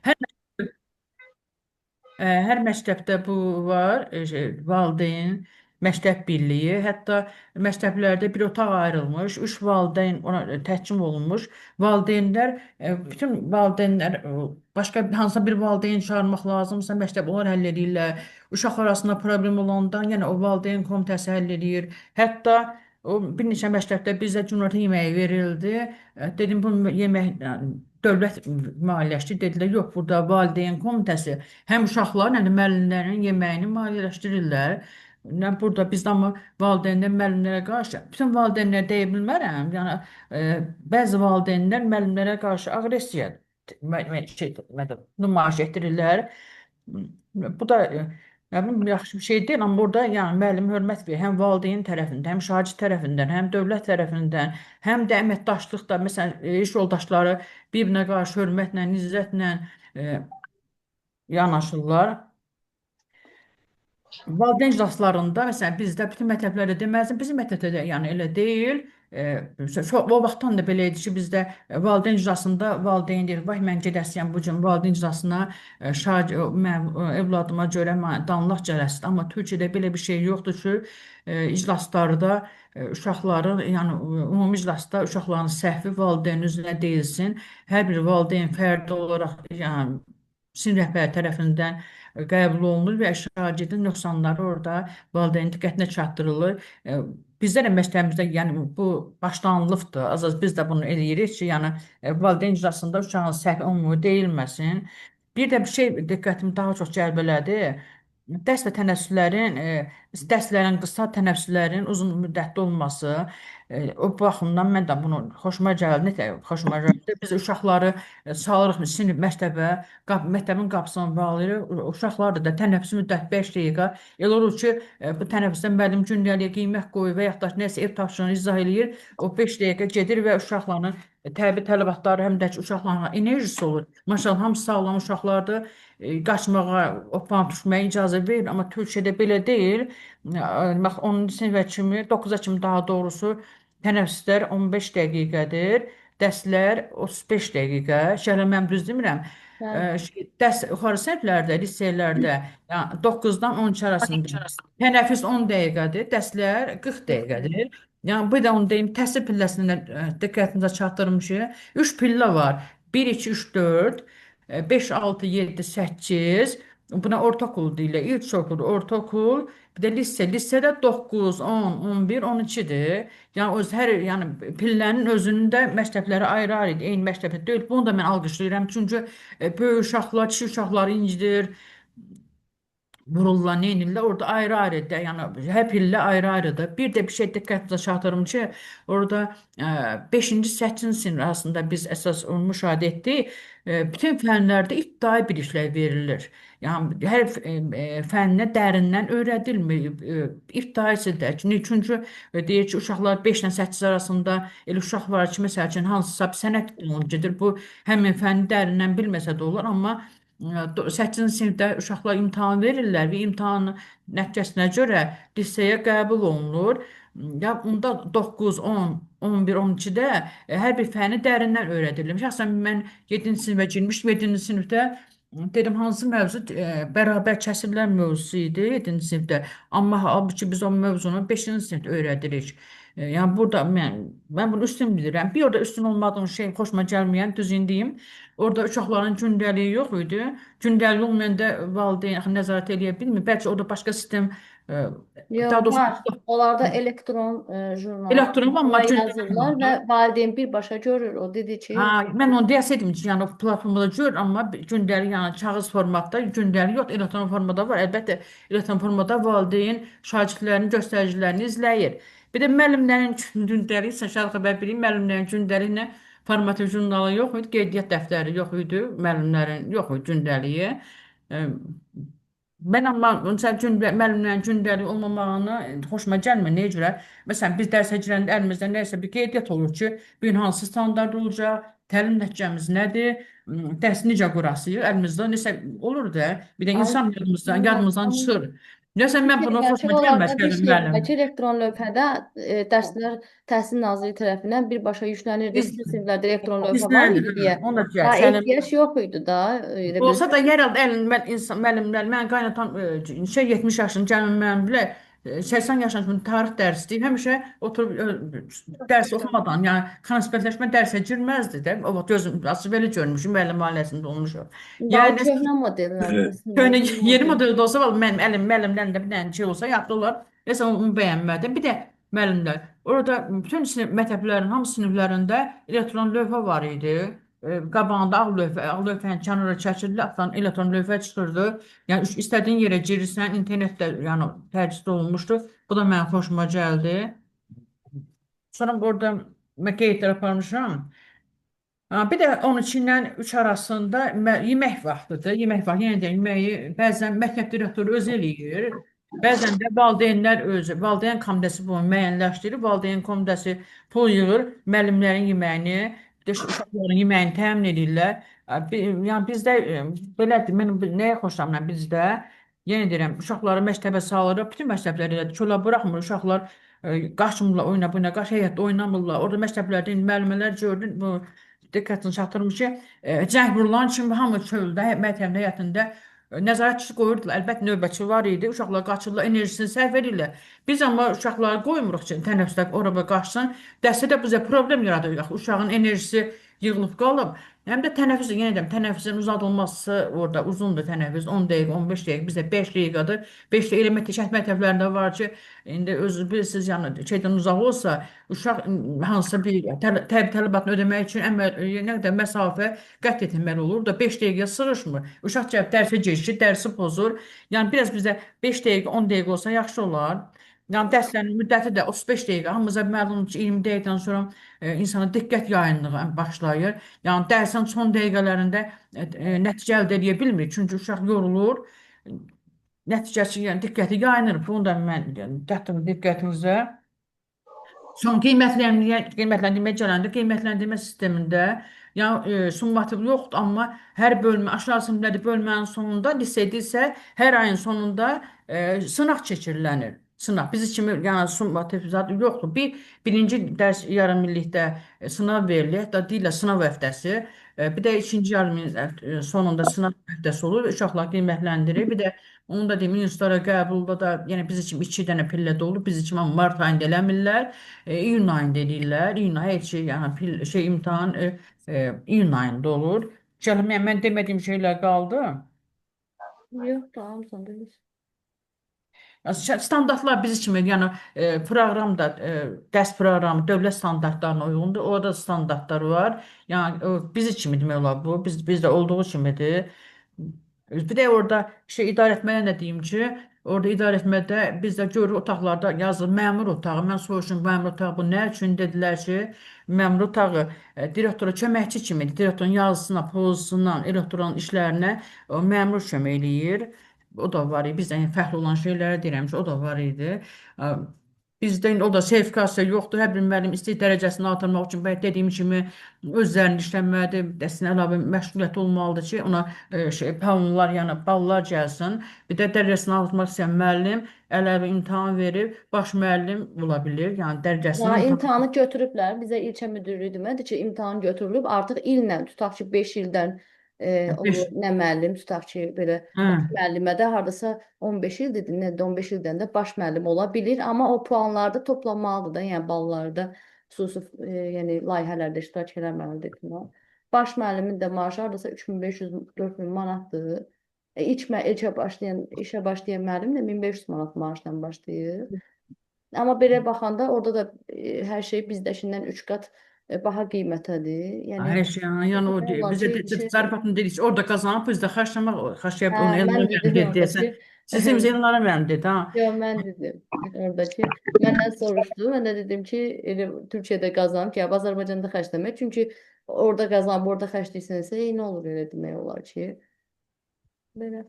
Xeyr, hər məktəbdə bu var, valideyn, məktəb birliyi, hətta məktəblərdə bir otaq ayrılmış, üç valideyn ona təhkim olunmuş. Valideynlər, bütün valideynlər başqa hansısa bir valideyn çağırmaq lazımsa, məktəb onlar həll edirlər. Uşaq arasında problem olanda yenə o valideyn komitəsi həll edir. Hətta o bir neçə məktəbdə bizə günorta yeməyi verildi. Dedim bu yemək dövlət maliyyələşdi. Dedilər, yox, burada valideyn komitəsi həm uşaqların, həm də müəllimlərin yeməyini maliyyələşdirirlər. Burada bizdə amma valideynlər müəllimlərə qarşı, bütün valideynlər deyə bilmərəm. Yəni bəzi valideynlər müəllimlərə qarşı aqressiya nümayiş etdirirlər. Bu da nə bilim yaxşı bir şey deyil, amma burada yəni müəllim hörmət verir. Həm valideyn tərəfindən, həm şagird tərəfindən, həm dövlət tərəfindən, həm də əməkdaşlıqda məsələn iş yoldaşları bir-birinə qarşı hörmətlə, izzətlə e, yanaşırlar. Valideyn iclaslarında, məsələn, bizdə bütün məktəblərdə deməzdim, bizim məktəbdə də yəni elə deyil. O vaxtdan da belə idi ki, bizdə valideyn iclasında valideyn deyir, vay mən gedəsiyəm bu gün valideyn iclasına mən övladıma görə mən danlaq cələsdir. Amma Türkiyədə belə bir şey yoxdur ki, iclaslarda uşaqların, yəni ümumi iclasda uşaqların səhvi valideynin üzrə deyilsin. Hər bir valideyn fərdi olaraq, yəni sinif rəhbəri tərəfindən qəbul olunur və şagirdin nöqsanları orada valideyn diqqətinə çatdırılır. Bizdə də məktəbimizdə yəni bu başlanılıqdır. Az-az biz də bunu eləyirik ki, yəni valideyn iclasında uşağın səhvi ümumi deyilməsin. Bir də bir şey diqqətimi daha çox cəlb elədi. Dərs və tənəffüslərin, dərslərin qısa, tənəffüslərin uzun müddətli olması, o baxımdan mən də bunu xoşuma gəldi. Necə xoşuma gəldi? Biz uşaqları salırıq sinif məktəbə, məktəbin qapısını bağlayırıq. Uşaqlar da tənəffüs müddəti 5 dəqiqə. Elə olur ki, bu tənəffüsdə müəllim gündəliyə qiymət qoyur və yaxud da nəsə ev tapşırığını izah eləyir. O 5 dəqiqə gedir və uşaqların təbii tələbatları həm də ki, uşaqların enerjisi olur. Maşallah, hamısı sağlam uşaqlardır. Qaçmağa, opaq düşməyə icazə verir, amma Türkiyədə belə deyil. Bax, 10-cu sinifə kimi, 9-a kimi daha doğrusu tənəffüslər 15 dəqiqədir. Dərslər 35 dəqiqə. Şəhərlə mən düz demirəm. Bəli. Dərs yuxarı siniflərdə, liseylərdə yəni 9-dan 12 arasında tənəffüs 10 dəqiqədir, dərslər 40 dəqiqədir. Yəni bir də onu deyim, təhsil pilləsində diqqətinizə çatdırım ki, 3 pillə var. 1, 2, 3, 4, 5, 6, 7, 8. Buna ortaokul deyirlər. İlkokul, ortaokul, bir də lise. Lisede 9, 10, 11, 12'dir. Yəni öz hər yəni pillənin özünün də məktəbləri ayrı-ayrıdır. Eyni məktəbdə deyil. Bunu da mən alqışlayıram. Çünki böyük uşaqlar, kişi uşaqları incidir, vururlar, neynirlər. Orada ayrı-ayrıdır. Yəni hər pillə ayrı-ayrıdır. Bir də bir şey diqqətinizə çatdırım ki, orada 5-ci, 8-ci sinif arasında biz əsas onu müşahidə etdik. Bütün fənlərdə ibtidai biliklər verilir. Yəni hər fənnə dərindən öyrədilmir. İbtidaisidir. Çünki deyir ki, uşaqlar 5 ilə 8 arasında elə uşaq var ki, məsəl üçün hansısa bir sənət dilini gedir. Bu həmin fənni dərindən bilməsə də olur, amma 8-ci sinifdə uşaqlar imtahan verirlər və imtahanın nəticəsinə görə liseyə qəbul olunur. Ya onda 9, 10, 11, 12-də hər bir fəni dərindən öyrədilir. Şəxsən mən 7-ci sinifə girmişdim. 7-ci sinifdə dedim hansı mövzu bərabər kəsirlər mövzusu idi 7-ci sinifdə. Amma halbuki biz o mövzunu 5-ci sinifdə öyrədirik. Yəni burada mən bunu üstün bilirəm. Bir orada üstün olmadığım şey xoşuma gəlməyən düzün deyim. Orada uşaqların gündəliyi yox idi. Gündəlik olmayanda valideyn axı nəzarət eləyə bilmir. Bəlkə orada başqa sistem, daha Yox, doğrusu var. Onlarda elektron jurnal elektron amma onlara gündəlik yazırlar və var. valideyn birbaşa görür. O dedi ki, Ha, mən onu deyəsəydim ki, yəni o platformada gör, amma gündəlik, yəni kağız formatda gündəlik yox, elektron formada var. Əlbəttə, elektron formada valideyn şagirdlərin göstəricilərini izləyir. Bir də müəllimlərin gündəlik, Şərq xəbər bilir, müəllimlərin gündəliklə formatı jurnalı yox idi, qeydiyyat dəftəri yox idi, müəllimlərin yox idi gündəliyi. E, Mən amma məsəl üçün müəllimlərin gündəlik olmamağını xoşuma gəlmir. Nəyə görə? Məsələn, biz dərsə girəndə əlimizdə nəsə bir qeydiyyat olur ki, bu gün hansı standart olacaq, təlim nəticəmiz nədir, dərs necə qurasıyıq, əlimizdə nəsə olur da, bir də ay, insan yadımızdan bilmirəm, çıxır. Nəsə mən bunu Gerçi xoşuma onlarda bir gəlmədi şey var müəllim. ki, elektron lövhədə dərslər Təhsil Nazirliyi tərəfindən birbaşa yüklənirdi. Biz Sizin siniflərdə elektron biz lövhə nə, var idi deyə. onu da deyək, Daha sənin ehtiyac yox idi da. Elə bil. olsa da yer aldı əlin mən insan müəllimlər, mən qaynatam şey 70 yaşında gəlin müəllim bilə 80 yaşında kimi tarix dərsi deyir. Həmişə oturub dərs oxumadan, yəni konspektləşmə dərsə girməzdi də. O vaxt gözüm açıb belə görmüşüm, müəllim ailəsində olmuşam. Daha o Yəni köhnə modellərdir. köhnə Yeni yeni model. modeldə olsa vallahi mənim müəllimlərin də bir dənə şey olsa yaxşı olar. Nəsə onu bəyənmədim. Bir də müəllimlər orada bütün məktəblərin hamı siniflərində elektron lövhə var idi. Qabağında ağ lövhənin kənara çəkildi, altdan elektron lövhə çıxırdı. Yəni istədiyin yerə girirsən, internetdə yəni tərcih olunmuşdu. Bu da mənim xoşuma gəldi. Sonra burada mən qeydlər aparmışam. Ha, bir də 12 ilə 3 arasında yemək vaxtıdır. Yemək vaxtı yenə də yeməyi bəzən məktəb direktoru özü eləyir. Bəzən də valideynlər özü, valideyn komitəsi bunu müəyyənləşdirir. Valideyn komitəsi pul yığır, müəllimlərin yeməyini, bir də uşaqların yeməyini təmin edirlər. Yəni bizdə belədir. Mən nəyə xoşlanıram bizdə? Yenə deyirəm, uşaqları məktəbə salırıq. Bütün məktəblər elədir. Çölə buraxmır. Uşaqlar qaçmırlar oyuna buna, qaç həyətdə oynamırlar. Orada məktəblərdə müəllimələr gördün bu diqqətini çatdırmış ki, cəng vurulan kimi hamı çöldə, məktəbin həyətində nəzarətçi qoyurdular. Əlbəttə növbətçi var idi. Uşaqlar qaçırlar, enerjisini sərf edirlər. Biz amma uşaqları qoymuruq ki, tənəffüsdə oraya qaçsın. Dərsdə bizə problem yaradırıq. Uşağın enerjisi yığılıb qalıb. Həm də tənəffüs, yenə deyirəm, tənəffüsün uzadılması orada uzundur tənəffüs. 10 dəqiqə, 15 dəqiqə, bizdə 5 dəqiqədir. 5 dəqiqə elə şəhər məktəblərində var ki, indi özünüz bilirsiniz, yəni şeydən uzaq olsa, uşaq hansısa bir tələbatını ödəmək üçün nə qədər məsafə qət etməli olur da 5 dəqiqəyə sığışmır. Uşaq cəhət dərsə gecikir, dərsi pozur. Yəni biraz bizdə 5 dəqiqə, 10 dəqiqə olsa yaxşı olar. Yəni dərslərin müddəti də 35 dəqiqə. Hamımıza məlumdur ki, 20 dəqiqədən sonra insana diqqət yayınlığı başlayır. Yəni dərsin son dəqiqələrində nəticə əldə edə bilmir. Çünki uşaq yorulur. Nəticəsi, yəni diqqəti yayınır. Bunu da mən təqdim diqqətinizə. Son qiymətləndirmə gələndə qiymətləndirmə sistemində yəni summativ yoxdur, amma hər bölmə aşağı siniflərdə bölmənin sonunda liseydə isə hər ayın sonunda sınaq keçirilənir. Sınaq. Biz kimi yəni summativ zad yoxdur. Birinci dərs yarımillikdə sınav verilir, hətta deyirlər sınav həftəsi. Bir də ikinci yarımillik sonunda sınav həftəsi olur. Uşaqlar qiymətləndirir. Bir də onu da deyim, universitetlərə qəbulda da yəni biz kimi 2 dənə pillədə olub. Biz kimi mart ayında eləmirlər. İyun ayında edirlər. İyun ayı heç şey, yəni şey imtahan iyun ayında olur. Gəlin mən demədiyim şeylər qaldı. Yox, tamam, sən bilirsən. Standartlar bizi kimi, yəni proqram da dərs proqramı dövlət standartlarına uyğundur. Orada standartlar var. Yəni bizi kimi demək olar bu. Bizdə olduğu kimidir. Bir də orada şey idarəetməyə nə deyim ki, orada idarəetmədə bizdə görür otaqlarda yazılır məmur otağı. Mən soruşdum məmur otağı bu nə üçün dedilər ki, məmur otağı direktora köməkçi kimidir. Direktorun yazısına, pozisiyasından, elektron işlərinə o məmur kömək eləyir. O da var idi. Bizdə yəni fərqli olan şeylərə deyirəm ki, o da var idi. Ə, Bizdə indi o da sertifikasiya yoxdur. Hər bir müəllim istəyir dərəcəsini artırmaq üçün bayaq dediyim kimi özlərinin işlənməlidir. Dəstəsinə əlavə məşğuliyyət olmalıdır ki, ona puanlar, yəni ballar gəlsin. Bir də dərəcəsini artırmaq istəyən müəllim əlavə imtahan verib baş müəllim ola bilir. Yəni Daha dərəcəsini imtahanı götürüblər. Bizə ilçə müdürlüyü demədi ki, imtahan götürülüb. Artıq illə tutaq ki, 5 ildən olur nə müəllim, tutaq ki, belə baş hə, müəllimə də hardasa 15 ildir, nə də 15 ildən də baş müəllim ola bilir, amma o puanlarda toplanmalıdır da, yəni ballarda xüsusi yəni layihələrdə iştirak eləməlidir filan. Baş müəllimin də maaşı hardasa 3500-4000 manatdır. İşə başlayan müəllim də 1500 manat maaşla başlayır. Amma belə baxanda orada da hər şey bizdəkindən 3 qat baha qiymətədir. Yəni hər şey, yəni o demək olar bizə ki, şey, zarafatını dedik, orada qazanıb bizdə xərcləmək, xərcləyib onu mən elmə dedim verdi oradakı desən. Sizin elmlərə verdi dedi, ha. yox, mən dedim oradakı məndən soruşdu. Mən də dedim ki, elə Türkiyədə qazanıb ki, Azərbaycanda xərcləmək. Çünki orada qazanıb, orada xərcləyirsənsə, eyni olur elə demək olar ki. Belə.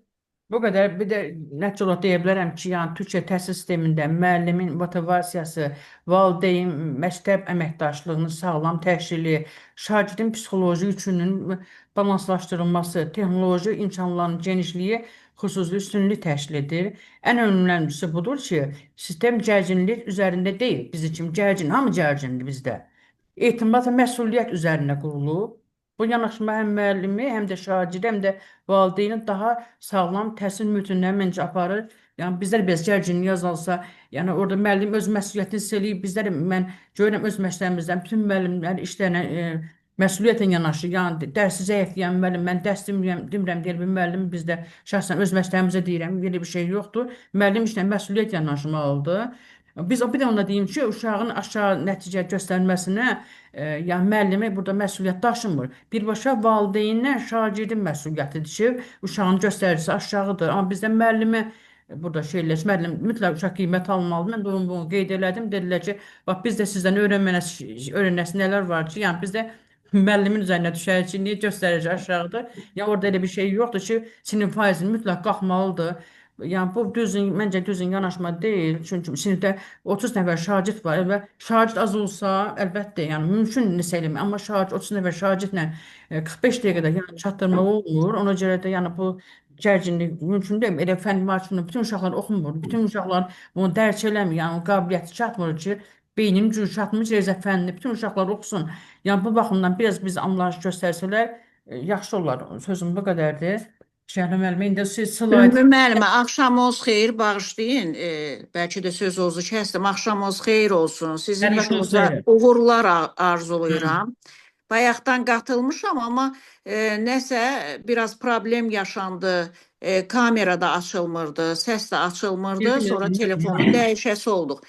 Bu qədər bir də nəticə olaraq deyə bilərəm ki, yəni Türkiyə təhsil sistemində müəllimin motivasiyası, valideyn, məktəb əməkdaşlığının sağlam təşkili, şagirdin psixoloji yükünün balanslaşdırılması, texnoloji imkanların genişliyi xüsusi üstünlük təşkil edir. Ən önəmlisi budur ki, sistem gərginlik üzərində deyil. Bizim kimi gərgin, hamı gərgindir bizdə. Etimad və məsuliyyət üzərində qurulub. Bu yanaşma həm müəllimi, həm də şagirdi, həm də valideyni daha sağlam təhsil mühitinə məncə aparır. Yəni bizlər biraz gərginlik azalsa, yəni orada müəllim öz məsuliyyətini hiss eləyib, bizlər mən görürəm öz məşqlərimizdən bütün müəllimlər işlərlə məsuliyyətlə yanaşır. Yəni dərsi zəifləyən müəllim, mən dərs demirəm deyir bir müəllim bizdə şəxsən öz məşqlərimizə deyirəm, belə bir şey yoxdur. Müəllim işlə məsuliyyət yanaşmalıdır. Biz bir də onda deyim ki, uşağın aşağı nəticə göstərməsinə yəni müəllimi burada məsuliyyət daşımır. Birbaşa valideynlə şagirdin məsuliyyətidir ki, uşağın göstəricisi aşağıdır. Amma bizdə müəllimi burada şeylər, müəllim mütləq uşaq qiymət almalıdır. Mən də bunu qeyd elədim. Dedilər ki, bax biz də sizdən öyrənməsi nələr var ki, yəni bizdə müəllimin üzərinə düşər ki, niyə göstərici aşağıdır? Ya orada elə bir şey yoxdur ki, sinif faizi mütləq qalxmalıdır. Yəni bu düzgün, məncə düzgün yanaşma deyil. Çünki sinifdə 30 nəfər şagird var və şagird az olsa, əlbəttə, yəni mümkün nəsə eləmək, amma şagird 30 nəfər şagirdlə 45 dəqiqədə yəni çatdırmaq olmur. Ona görə də yəni bu gərginlik mümkün deyil. Elə fənn marşrutunu bütün uşaqlar oxumur. Bütün uşaqlar bunu dərk eləmir. Yəni o qabiliyyəti çatmır ki, beynin gücü çatmır ki, rezə fənnini bütün uşaqlar oxusun. Yəni bu baxımdan biraz biz anlayış göstərsələr yaxşı olar. Sözüm bu qədərdir. Şəhlə müəllimə indi siz Ümmü slayt müəllimə, axşamınız xeyir, bağışlayın. Bəlkə də sözünüzü kəsdim. Axşamınız xeyir olsun. Sizin hər vaxtınız işinizə xeyir. uğurlar Hı. arzulayıram. Bayaqdan qatılmışam, amma nəsə biraz problem yaşandı. Kamera da açılmırdı, səs də açılmırdı. Sonra telefonu dəyişəsi olduq.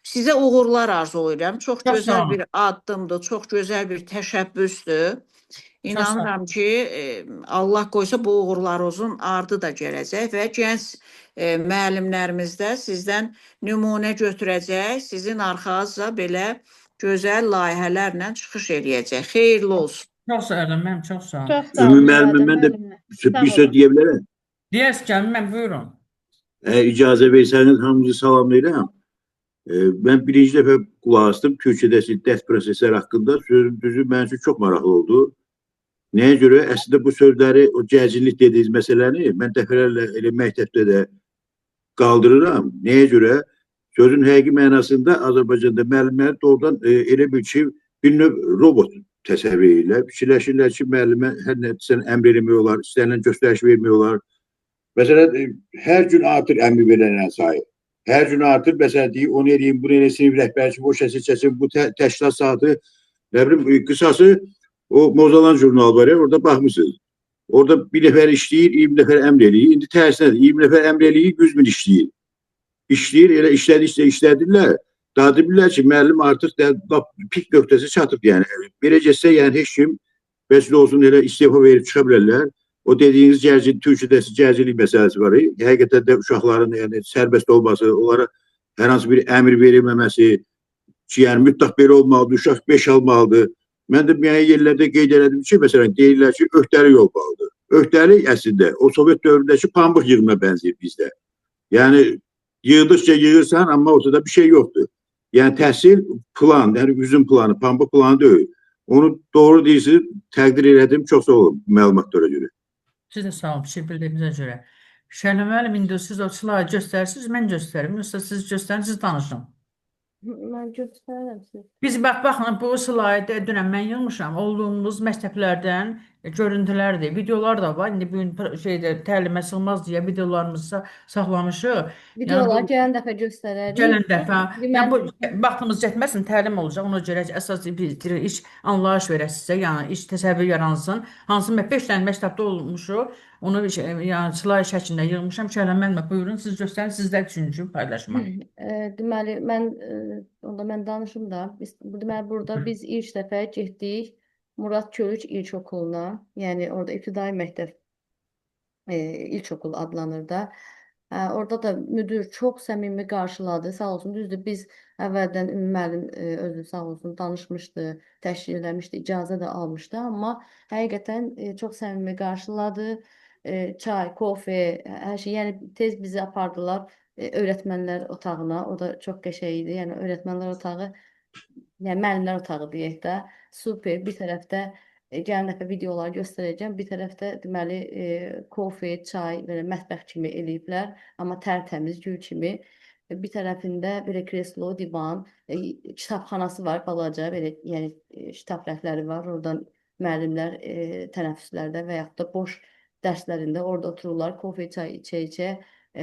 Sizə uğurlar arzulayıram. Çox Çox sağ gözəl olun. bir addımdır, çox gözəl bir təşəbbüsdür. Çox sağ olun. İnanıram ki, Allah qoysa bu uğurlarınızın ardı da gələcək və gənc müəllimlərimiz də sizdən nümunə götürəcək, sizin arxanızca belə gözəl layihələrlə çıxış eləyəcək. Xeyirli olsun. Çox sağ olun. Mən çox sağ olun. Çox sağ Ümmü olun müəllimə, Muradə mən də müəllimə. Sağ bir söz olun. deyə bilərəm. Deyəs gəlin, mən buyurun. İcazə versəniz hamınızı salamlayıram. Mən birinci dəfə qulaq asdım Türkiyədəki dərs prosesləri haqqında. Sözün düzü mənim üçün çox maraqlı oldu. Nəyə görə? Əslində bu sözləri, o gərginlik dediyiniz məsələni mən dəfələrlə elə məktəbdə də qaldırıram. Nəyə görə? Sözün həqiqi mənasında Azərbaycanda müəllimlər doğrudan elə bir ki, bir növ robot təsəvvür edirlər. Fikirləşirlər ki, müəllimə hər nə desən əmr eləmək olar, istənilən göstəriş vermək olar. Məsələn, hər gün artır əmr verilən sayı. Hər gün artır, məsələn, deyir, onu eləyim, bunu eləyim, sinif rəhbəri kimi o şəsi çəsin, bu təşkilat saatı, nə bilim, qısası o Mozalan jurnalı var ya, orada baxmışsınız. Orada bir nəfər işləyir, 20 nəfər əmr eləyir. İndi tərsinədir, 20 nəfər əmr eləyir, 100 min işləyir. İşləyir, elə işlədirlər. Daha bilirlər ki, müəllim artıq pik nöqtəsi çatıb, yəni. Belə getsə, yəni heç kim vəsilə olsun elə istefa verib çıxa bilərlər. O dediyiniz Türkiyədəki gərginlik məsələsi var. Həqiqətən də uşaqların yəni sərbəst olması, onlara hər hansı bir əmr verilməməsi ki, yəni mütləq belə olmalıdır, uşaq 5 almalıdır. Mən də müəyyən yerlərdə qeyd elədim ki, məsələn, deyirlər ki, öhdəlik olmalıdır. Öhdəlik əslində o Sovet dövründəki pambıq yığına bənzəyir bizdə. Yəni yığdıqca yığırsan, amma ortada bir şey yoxdur. Yəni təhsil plan, yəni üzüm planı, pambıq planı deyil. Onu doğru deyirsiniz, təqdir elədim. Çox sağ olun məlumatlara görə. Siz də sağ olun, fikir bildiyinizə görə. Şəhlə müəllim, indi siz o slaydı göstərirsiniz, mən göstərim. Yoxsa siz göstərin, siz danışın. Mən göstərirəm siz. Biz baxın, bu slaydı dünən mən yığmışam. Olduğumuz məktəblərdən görüntülərdir, videolar da var. İndi bu gün təlimə sığmaz deyə videolarımızı saxlamışıq. Videolar gələn dəfə göstərərik. Gələn dəfə. Yəni bu Deməli, vaxtımız yetməsin, təlim olacaq. Ona görə əsas bir iş anlayış verək sizə, yəni iş təsəvvür yaransın. Hansı 5 dənə məktəbdə olmuşuq. Onu yəni slay şəklində yığmışam. Şəhlə müəllimə buyurun, siz göstərin, sizdə üçüncü paylaşma. deməli onda mən danışım da. Deməli burada biz ilk dəfə getdik Murad Körüç İlkokuluna. Yəni orada ibtidai məktəb ilkokul adlanır da. Orada da müdür çox səmimi qarşıladı. Sağ olsun. Düzdür, biz əvvəldən Ümmü müəllim özü sağ olsun danışmışdı, təşkil eləmişdi, icazə də almışdı, amma həqiqətən çox səmimi qarşıladı. çay, kofe, hər şey. Yəni tez bizi apardılar öyrətmənlər otağına. O da çox qəşəng idi. Yəni öyrətmənlər otağı, yəni müəllimlər otağı deyək də, super. Bir tərəfdə gələn dəfə videoları göstərəcəm. Bir tərəfdə deməli kofe, çay, belə mətbəx kimi eləyiblər, amma tərtəmiz gül kimi. Bir tərəfində belə kreslo, divan, kitabxanası var balaca, belə yəni kitab rəfləri var. Oradan müəllimlər tənəffüslərdə və yaxud da boş dərslərində orada otururlar, kofe, çay içə-içə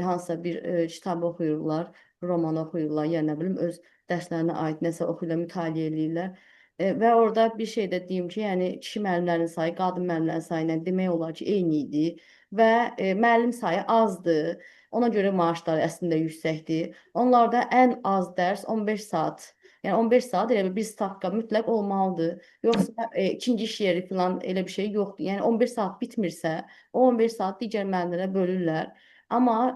hansısa bir kitab oxuyurlar, roman oxuyurlar, ya nə bilim öz dərslərinə aid nəsə oxuyurlar, mütaliə eləyirlər. Və orada bir şey də deyim ki, yəni kişi müəllimlərin sayı qadın müəllimlərin sayı ilə demək olar ki, eyni idi və müəllim sayı azdır. Ona görə maaşları əslində yüksəkdir. Onlarda ən az dərs 15 saat. Yəni 15 saat elə bir stavka mütləq olmalıdır. Yoxsa ikinci iş yeri falan elə bir şey yoxdur. Yəni 15 saat bitmirsə, o 15 saat digər müəllimlərə bölürlər. Amma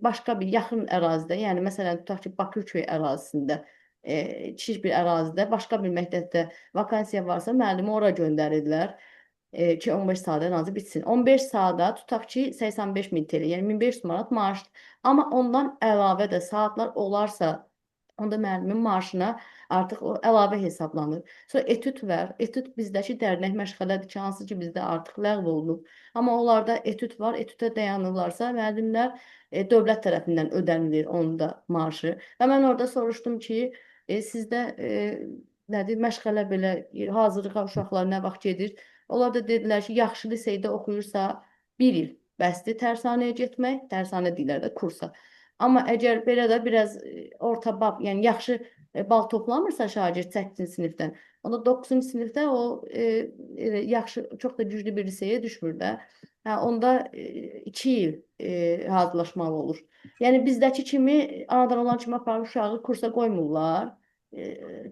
başqa bir yaxın ərazidə, yəni məsələn tutaq ki, Bakırköy ərazisində, kiçik bir ərazidə, başqa bir məktəbdə vakansiya varsa, müəllimi ora göndərirlər ki, 15 saat ən azı bitsin. 15 saata tutaq ki, 85 min TL, yəni 1500 manat maaşdır. Amma ondan əlavə də saatlar olarsa, onda müəllimin maaşına artıq o əlavə hesablanır. Sonra etüd var. Etüd bizdəki dərnək məşğələdir ki, hansı ki bizdə artıq ləğv olunub. Amma onlarda etüd var. Etüdə dayanırlarsa müəllimlər dövlət tərəfindən ödənilir onun da maaşı. Və mən orada soruşdum ki, sizdə nədir məşğələ belə hazırlığa uşaqlar nə vaxt gedir? Onlar da dedilər ki, yaxşı liseydə oxuyursa 1 il bəsdir tərsanəyə getmək, tərsanə deyirlər də kursa. Amma əgər belə də biraz orta bab, yəni yaxşı bal toplamırsa şagird 8-ci sinifdən, onda 9-cu sinifdə o yaxşı, çox da güclü bir liseyə düşmür də. Onda 2 il hazırlaşmalı olur. Yəni bizdəki kimi, anadan olan kimi aparıb uşağı kursa qoymurlar.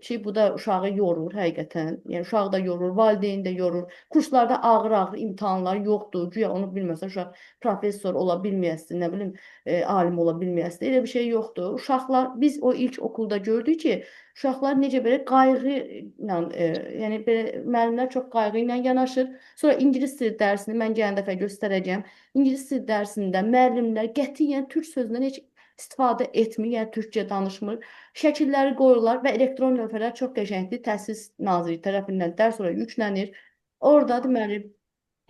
Ki bu da uşağı yorur həqiqətən. Yəni uşağı da yorur, valideyn də yorur. Kurslarda ağır-ağır imtahanlar yoxdur. Güya onu bilməsə uşaq professor ola bilməyəsin, nə bilim, alim ola bilməyəsin. Elə bir şey yoxdur. Uşaqlar, biz o ilk okulda gördük ki, uşaqlar necə belə qayğı ilə, yəni belə müəllimlər çox qayğı ilə yanaşır. Sonra ingilis dili dərsini mən gələn dəfə göstərəcəm. İngilis dili dərsində müəllimlər qətiyyən türk sözündən heç istifadə etmir, yəni türkcə danışmır. Şəkilləri qoyurlar və elektron lövhələr çox qəşəngdir. Təhsil Naziri tərəfindən dərs oraya yüklənir. Orada deməli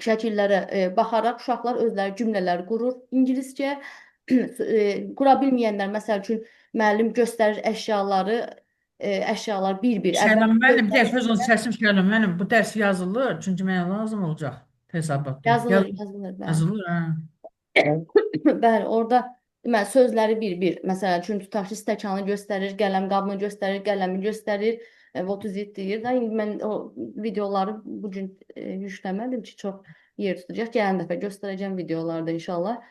şəkillərə baxaraq uşaqlar özləri cümlələr qurur ingiliscə. Qura bilməyənlər, məsəl üçün müəllim göstərir əşyaları, əşyalar bir-bir. Şənəm müəllim, bir dərs sözünüzü kəsim Şənəm müəllim. Bu dərs yazılır, çünki mənə lazım olacaq hesabatda. Yazılır, bəli. Yazılır, hə. Bəli, orada deməli sözləri bir-bir. Məsələn, üçün tutaq ki, stəkanı göstərir, qələm qabını göstərir, qələmi göstərir, 37 deyir də. İndi mən o videoları bu gün yükləmədim ki, çox yer tutacaq. Gələn dəfə göstərəcəm videolarda inşallah.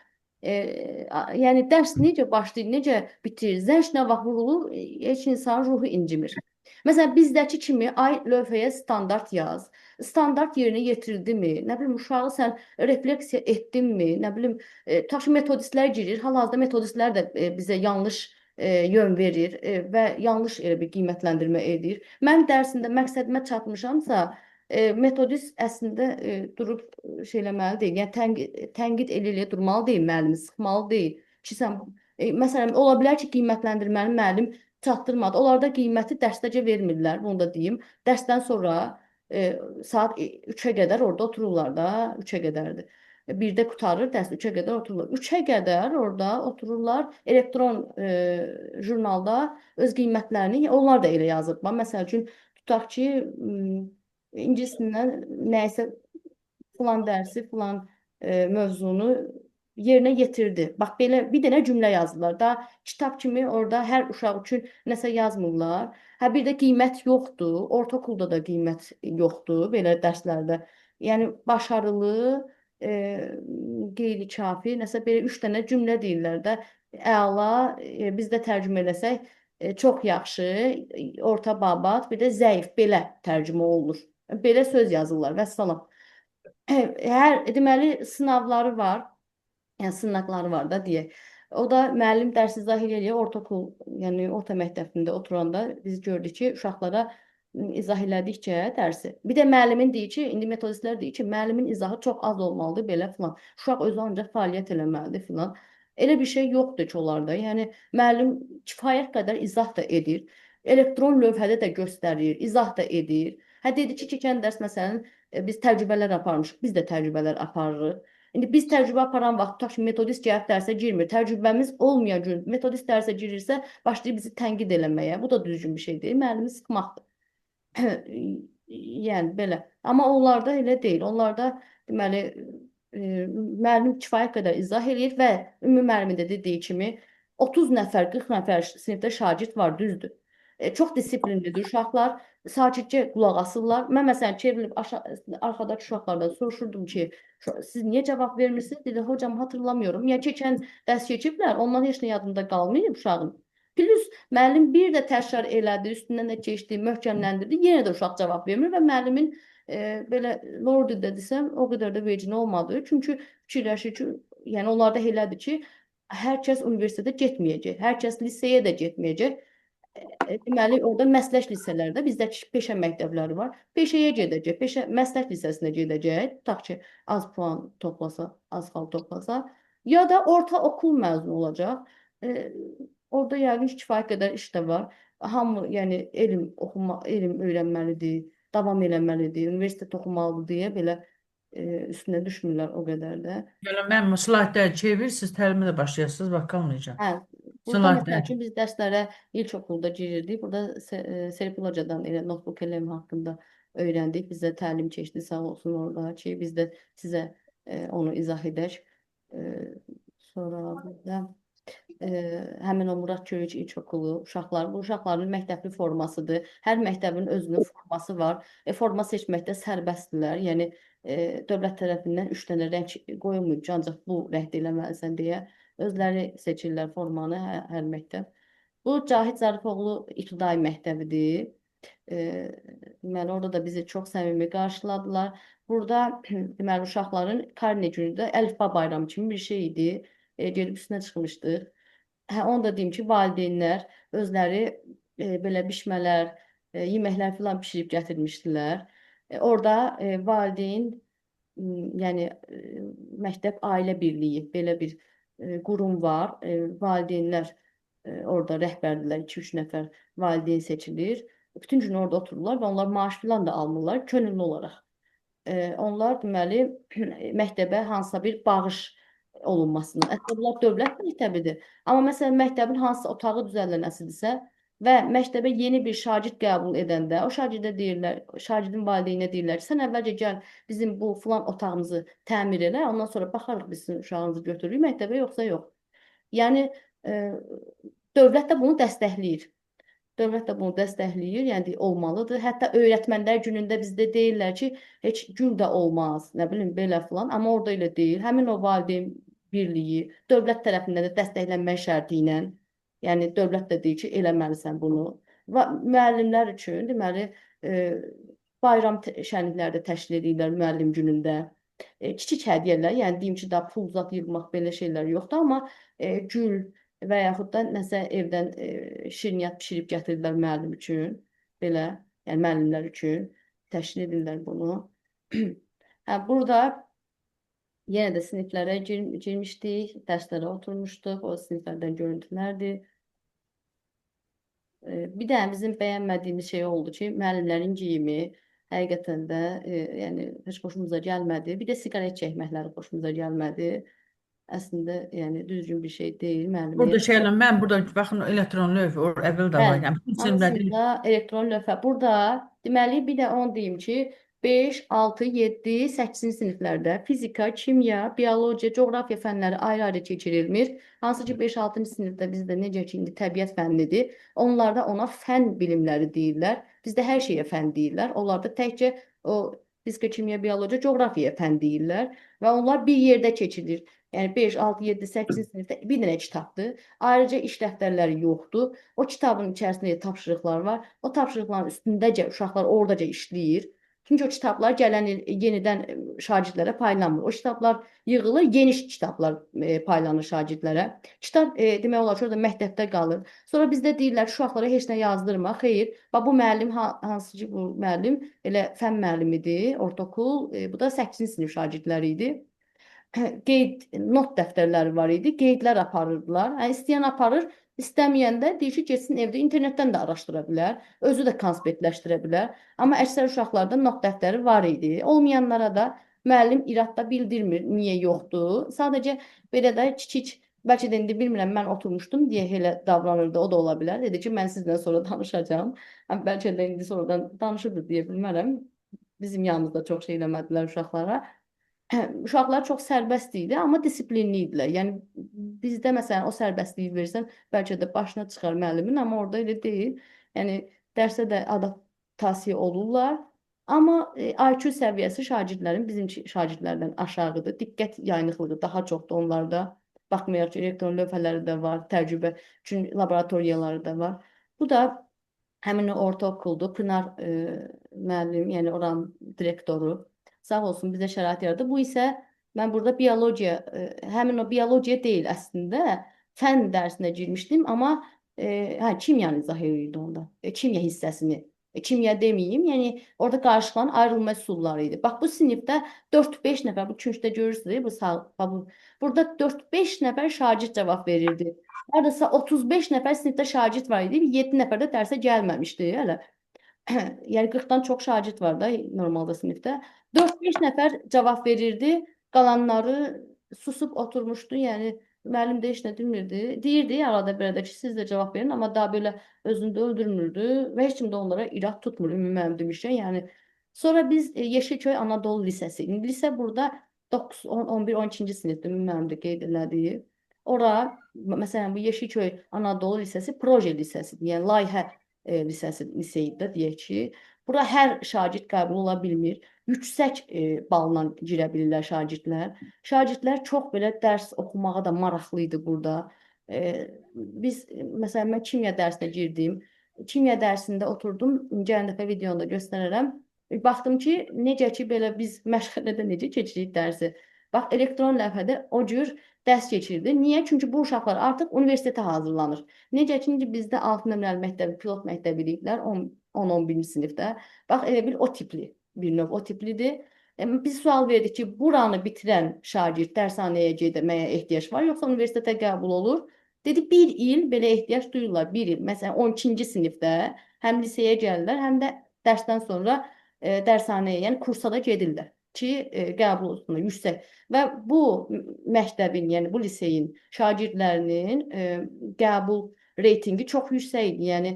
Yəni dərs necə başlayır, necə bitir, zəng nə vaxt vurulur, heç insanın ruhu incimir. Məsələn, bizdəki kimi ay lövhəyə standart yaz. Standart yerinə yetirdimi? Nə bilim, uşağı sən refleksiya etdinmi? Nə bilim, tutaq ki, metodistlər girir. Hal-hazırda metodistlər də bizə yanlış yön verir və yanlış elə bir qiymətləndirmə edir. Mən dərsində məqsədimə çatmışamsa, metodist əslində durub şey eləməli deyil. Yəni tənqid elə durmalı deyil, müəllimi sıxmalı deyil. Ki sən məsələn, ola bilər ki, qiymətləndirməni müəllim çatdırmadı. Onlarda qiyməti dərsdəcə vermirlər, bunu da deyim. Dərsdən sonra saat 3-ə qədər orada otururlar da, 3-ə qədərdir. 1-də qurtarır, dərs 3-ə qədər otururlar. 3-ə qədər orada otururlar, elektron jurnalda öz qiymətlərini, onlar da elə yazıb. Məsəl üçün, tutaq ki, ingilis dilindən nəysə filan dərsi, filan mövzunu yerinə yetirdi. Bax, belə bir dənə cümlə yazdılar da, kitab kimi orada hər uşaq üçün nəsə yazmırlar. Bir də qiymət yoxdur, ortaokulda da qiymət yoxdur belə dərslərdə. Yəni, başarılı, qeyri-kafi, nəsə belə 3 dənə cümlə deyirlər də, əla, bizdə tərcümə eləsək, çox yaxşı, orta babat, bir də zəif, belə tərcümə olunur. Belə söz yazırlar, vəssalam. Deməli, sınavları var. Yəni sınaqları var da deyək. O da müəllim dərsi izah eləyir, ortaokul, yəni orta məktəbində oturanda biz gördük ki, uşaqlara izah elədikcə dərsi. Bir də müəllimin deyir ki, indi metodistlər deyir ki, müəllimin izahı çox az olmalıdır, belə filan. Uşaq özü ancaq fəaliyyət eləməlidir filan. Elə bir şey yoxdur ki, onlarda. Yəni müəllim kifayət qədər izah da edir. Elektron lövhədə də göstərir, izah da edir. Hə dedi ki, keçən dərs məsələn biz təcrübələr aparmışıq, biz də təcrübələr aparırıq. İndi biz təcrübə aparan vaxt tutaq ki, metodist gəlib dərsə girmir. Təcrübəmiz olmayan gün metodist dərsə girirsə, başlayır bizi tənqid eləməyə. Bu da düzgün bir şey deyil. Müəllimi sıxmaqdır. Yəni belə. Amma onlarda elə deyil. Onlarda deməli müəllim kifayət qədər izah eləyir və ümumi müəllimin də dediyi kimi 30 nəfər, 40 nəfər sinifdə şagird var, düzdür. Çox disiplinlidir uşaqlar, sakitcə qulaq asırlar. Mən məsələn çevrilib arxadakı uşaqlardan soruşurdum ki, siz niyə cavab vermirsiniz? Dedi, hocam hatırlamıyorum. Yəni keçən dərs keçiblər, ondan heç nə yadında qalmayıb uşağın. Plus müəllim bir də təkrar elədi, üstündən də keçdi, möhkəmləndirdi. Yenə də uşaq cavab vermir və müəllimin belə Lordi də desəm o qədər də vecinə olmadı. Çünki fikirləşir ki, yəni onlarda elədir ki, hər kəs universitetə getməyəcək, hər kəs liseyə də getməyəcək. Deməli, orada məslək lisələrdə bizdə peşə məktəbləri var. Peşəyə gedəcək, məslək lisəsinə gedəcək. Tutaq ki, az puan toplasa, az xal toplasa, ya da orta okul məzunu olacaq. Orada yəqin ki, kifayət qədər iş də var. Hamı, yəni elm öyrənməlidir, davam eləməlidir, universitet oxumalıdır deyə belə üstünə düşmürlər o qədər də. Yəni mən slaytları çevirirsiniz, təlimə də başlayırsınız, bax qalmayacaq. Hə, burada məsəl üçün biz dərslərə ilkokulda girirdik. Burada Serpil elə notebook elm haqqında öyrəndik. Bizə təlim keçdi, sağ olsun orada ki, biz də sizə onu izah edək. Sonra burada həmin o Murad Körüc ilkokulu uşaqlar, bu uşaqların məktəbli formasıdır. Hər məktəbin özünün forması var. Forma seçməkdə sərbəstdirlər. Yəni dövlət tərəfindən 3 dənə rəng qoyulmuyub ki, ancaq bu rəngdə eləməlisən deyə özləri seçirlər formanı hər məktəb. Bu Cahid Zarifoğlu İbtidai məktəbidir. Deməli, orada da bizi çox səmimi qarşıladılar. Burada deməli, uşaqların karne günü də əlifba bayramı kimi bir şey idi. Gedib üstünə çıxmışdıq. Onu da deyim ki, valideynlər özləri belə bişmələr, yeməklər filan bişirib gətirmişdilər. Orada valideyn, yəni məktəb ailə birliyi, belə bir qurum var. Valideynlər orada rəhbərdirlər, 2-3 nəfər valideyn seçilir. Bütün gün orada otururlar və onlar maaş filan da almırlar, könüllü olaraq. Onlar deməli məktəbə hansısa bir bağış olunmasını. Əslində bunlar dövlət məktəbidir. Amma məsələn məktəbin hansı otağı düzənlənəsidirsə və məktəbə yeni bir şagird qəbul edəndə o şagirdə deyirlər, şagirdin valideyninə deyirlər ki, sən əvvəlcə gəl bizim bu filan otağımızı təmir elə, ondan sonra baxarıq biz sizin uşağınızı götürürük məktəbə yoxsa yox. Yəni dövlət də bunu dəstəkləyir. Dövlət də bunu dəstəkləyir, yəni olmalıdır. Hətta öyrətmənlər günündə bizdə deyirlər ki, heç gün də olmaz, nə bilim belə filan, amma orada elə deyil. Həmin o valideyn birliyi dövlət tərəfindən də dəstəklənmək şərti ilə, yəni dövlət də deyir ki, eləməlisən bunu. Və müəllimlər üçün deməli bayram şənlikləri də təşkil edirlər müəllim günündə. Kiçik hədiyyələr, yəni deyim ki, daha pul zat yığmaq belə şeylər yoxdur, amma gül və yaxud da nəsə evdən şirniyyat pişirib gətirirlər müəllim üçün, belə, yəni müəllimlər üçün təşkil edirlər bunu. Burada yenə də siniflərə girmişdik, dərslərə oturmuşduq, o siniflərdən görüntülərdir. Bir də bizim bəyənmədiyimiz şey oldu ki, müəllimlərin geyimi həqiqətən də yəni heç xoşumuza gəlmədi. Bir də siqaret çəkməkləri xoşumuza gəlmədi. Əslində, yəni düzgün bir şey deyil müəllimə. Burada şeylə, mən burada baxın elektron lövhə, əvvəl də var. Yəni hamısında elektron lövhə. Burada deməli bir də onu deyim ki, 5, 6, 7, 8-ci siniflərdə fizika, kimya, biologiya, coğrafiya fənləri ayrı-ayrı keçirilmir. Hansı ki 5-6-cı sinifdə bizdə necə ki indi təbiət fənnidir. Onlarda ona fən bilimləri deyirlər. Bizdə hər şeyə fən deyirlər. Onlarda təkcə o fizika, kimya, biologiya, coğrafiya fən deyirlər və onlar bir yerdə keçilir. Yəni 5, 6, 7, 8-ci sinifdə bir dənə kitabdır. Ayrıca iş dəftərləri yoxdur. O kitabın içərisində tapşırıqlar var. O tapşırıqların üstündəcə uşaqlar oradaca işləyir. Çünki o kitablar gələn il yenidən şagirdlərə paylanmır. O kitablar yığılır, yeni kitablar paylanır şagirdlərə. Kitab demək olar ki, orada məktəbdə qalır. Sonra bizdə deyirlər ki, uşaqlara heç nə yazdırma. Xeyr, bax bu müəllim hansı ki bu müəllim elə fənn müəllimidir, ortaokul, bu da 8-ci sinif şagirdləri idi. Qeyd not dəftərləri var idi. Qeydlər aparırdılar. Yəni istəyən aparır, istəməyən də deyir ki, getsin evdə internetdən də araşdıra bilər, özü də konspektləşdirə bilər. Amma əksər uşaqlarda not dəftəri var idi. Olmayanlara da müəllim iradda bildirmir, niyə yoxdur. Sadəcə belə də kiçik, bəlkə də indi bilmirəm, mən oturmuşdum deyə elə davranırdı, o da ola bilər. Dedi ki, mən sizlə sonra danışacağam. Bəlkə də indi sonradan danışırdı deyə bilmərəm. Bizim yanımızda çox şey eləmədilər uşaqlara. Uşaqlar çox sərbəst idi, amma disiplinli idilər. Yəni bizdə məsələn o sərbəstliyi versən, bəlkə də başına çıxar müəllimin, amma orada elə deyil. Yəni dərsə də adaptasiya olurlar. Amma IQ səviyyəsi şagirdlərin bizim şagirdlərdən aşağıdır. Diqqət yayınıqlığı daha çoxdur onlarda. Baxmayaraq ki, elektron lövhələri də var, təcrübə üçün laboratoriyaları da var. Bu da həmin o ortaokuldur. Pınar müəllim, yəni oranın direktoru sağ olsun bizə şərait yaradı. Bu isə mən burada biologiya, həmin o biologiya deyil əslində, fənn dərsinə girmişdim, amma kimyanı izah edirdi onda. Kimya hissəsini. Kimya deməyim, yəni orada qarşılanan ayrılma üsulları idi. Bax bu sinifdə 4-5 nəfər, bu küncdə görürsünüz, burada 4-5 nəfər şagird cavab verirdi. Hardasa 35 nəfər sinifdə şagird var idi, 7 nəfər də dərsə gəlməmişdi hələ. Yəni 40-dan çox şagird var da normalda sinifdə. 4-5 nəfər cavab verirdi, qalanları susub oturmuşdu, yəni müəllim də heç nə demirdi. Deyirdi arada belə ki, siz də cavab verin, amma daha belə özünü də öldürmürdü və heç kim də onlara irad tutmur, ümumi mənim demişəm. Yəni sonra biz Yeşilköy Anadolu Lisesi. Lisə burada 9, 11, 12-ci sinifdə mənim də qeyd elədiyi. Ora məsələn bu Yeşilköy Anadolu Lisesi proje lisesidir. Yəni layihə liseydə deyək ki, bura hər şagird qəbul ola bilmir. Yüksək balla girə bilirlər şagirdlər. Şagirdlər çox belə dərs oxumağa da maraqlı idi burada. Biz, məsələn, mən kimya dərsinə girdim. Kimya dərsində oturdum, gələn dəfə videonda göstərərəm. Baxdım ki, necə ki, belə biz məşğələdə necə keçirik dərsi. Bax, elektron lövhədə o cür dərs keçirdi. Niyə? Çünki bu uşaqlar artıq universitetə hazırlanır. Necə ki, bizdə 6 nömrəli məktəbi, pilot məktəbi deyirlər, 10-11-ci sinifdə. Bax, elə bil o tipli, bir növ o tiplidir. Biz sual verdik ki, buranı bitirən şagird dərshanəyə getməyə ehtiyac var, yoxsa universitetə qəbul olur? Dedi, bir il belə ehtiyac duyurlar, bir il. Məsələn, 12-ci sinifdə həm liseyə gəlirlər, həm də dərsdən sonra dərshanəyə, yəni kursa da gedirlər ki, qəbul olsunlar, yüksək. Və bu məktəbin, yəni bu liseyin şagirdlərinin qəbul reytingi çox yüksək idi. Yəni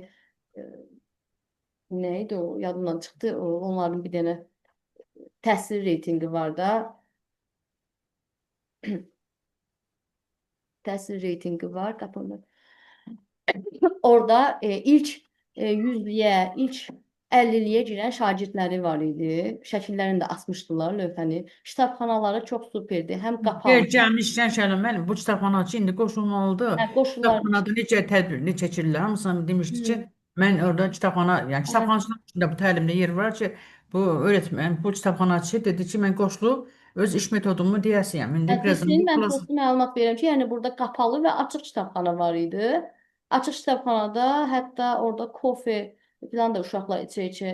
nə idi o? Yadımdan çıxdı. Onların bir dənə təhsil reytingi var da. Təhsil reytingi var. Orada ilk 100-liyə, ilk 50-liyə girən şagirdləri var idi. Şəkillərini də asmışdılar lövhəni. Kitabxanaları çox superdi. Həm qapalı. Gəlmişkən Şəlim müəllim, bu kitabxanaçı indi qoşulmalıdır. Qoşullar. Kitabxanada necə tədbirini keçirirlər? Hamısını demişdi ki, mən orada kitabxana, yəni kitabxanaçının içində bu təlimdə yer var ki, bu öyrətmən, bu kitabxanaçı dedi ki, mən qoşulub öz iş metodumu deyəsiyəm. İndi birazdan mən prosta məlumat verirəm ki, yəni burada qapalı və açıq kitabxana var idi. Açıq kitabxanada hətta orada kofe filan da uşaqlar içə-içə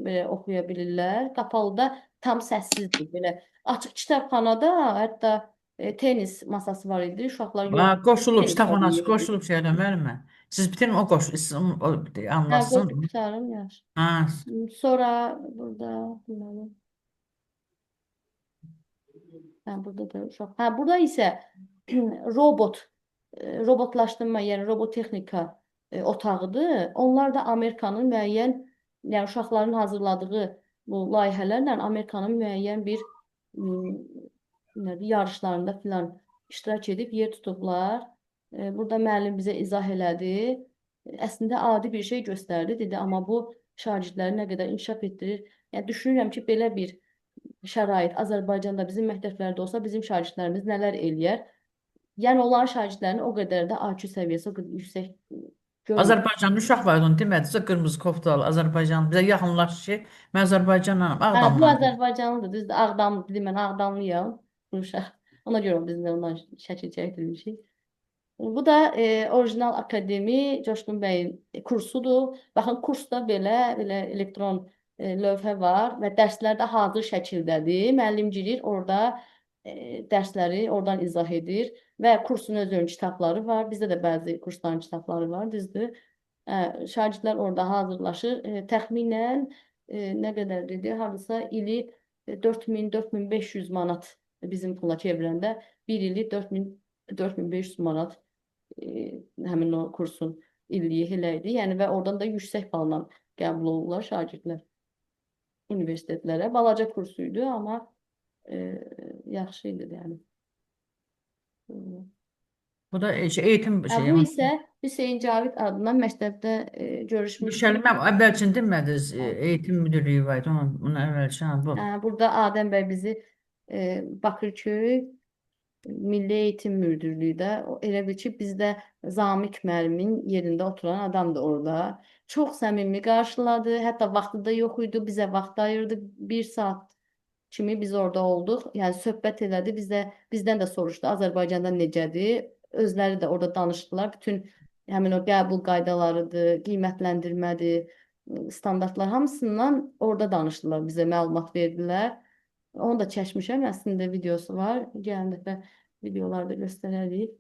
belə oxuya bilirlər. Qapalıda tam səssizdir belə. Açıq kitabxanada hətta tenis masası var idi. Uşaqlar yox. Qoşulub kitabxanaçı qoşulub Şəlim müəllimə. Siz bitirin o qoşulsun, o anlasın. Qutarım yaş. Ha. Sonra burada deməli. Burada da uşaq. Burada isə robotlaşdırma, yəni robotexnika otağıdır. Onlar da Amerikanın müəyyən, yəni uşaqların hazırladığı bu layihələrlə Amerikanın müəyyən bir yarışlarında filan iştirak edib yer tutublar. Burada müəllim bizə izah elədi. Əslində adi bir şey göstərdi, dedi, amma bu şagirdləri nə qədər inkişaf etdirir. Yəni düşünürəm ki, belə bir şərait Azərbaycanda bizim məktəblərdə olsa, bizim şagirdlərimiz nələr eləyər? Yəni onların şagirdlərinin o qədər də IQ səviyyəsi o qədər yüksək görmürük. Azərbaycanlı uşaq var onu demədinizsə qırmızı koftalı Azərbaycan bizə yaxınlaşır ki, mən Azərbaycanlıyam, Hə, bu Ağdamlıyam. Azərbaycanlıdır, düzdür. Ağdam, dedim mən Ağdamlıyam. Bu uşaq. Ona görə biz də ondan şəkil çəkdirmişik. Bu da orijinal akademi Coşqun bəyin kursudur. Baxın, kursda belə elektron lövhə var və dərslər də hazır şəkildədir. Müəllim girir, orada dərsləri oradan izah edir və kursun özünün kitabları var. Bizdə də bəzi kursların kitabları var, düzdür. Şagirdlər orada hazırlaşır. Təxminən nə qədər dedi? Hardasa ili 4000-4500 manat bizim pula çevirəndə bir ili 4500 manat həmin o kursun illiyi elə idi. Yəni və oradan da yüksək balla qəbul olurlar şagirdlər universitetlərə. Balaca kursuydu, amma yaxşı idi yəni. Bu da eğitim Bu şeyi. isə Hüseyn Cavid adına məktəbdə görüşmüşdük. Şəliməm əvvəlcin demədiniz, eğitim müdürlüyü var idi, onu əvvəlcin bu. Burada Adəm bəy bizi Bakırköy Milli Eğitim Müdürlüyü də elə bil ki, bizdə Zamik müəllimin yerində oturan adamdır orada. Çox səmimi qarşıladı. Hətta vaxtı da yox idi. Bizə vaxt ayırdı. 1 saat kimi biz orada olduq. Yəni söhbət elədi. Bizdən də soruşdu Azərbaycanda necədir. Özləri də orada danışdılar. Bütün həmin o qəbul qaydalarıdır, qiymətləndirmədir, standartlar hamısından orada danışdılar. Bizə məlumat verdilər. Onu da çəkmişəm. Əslində videosu var. Gələn dəfə videolarda göstərərik.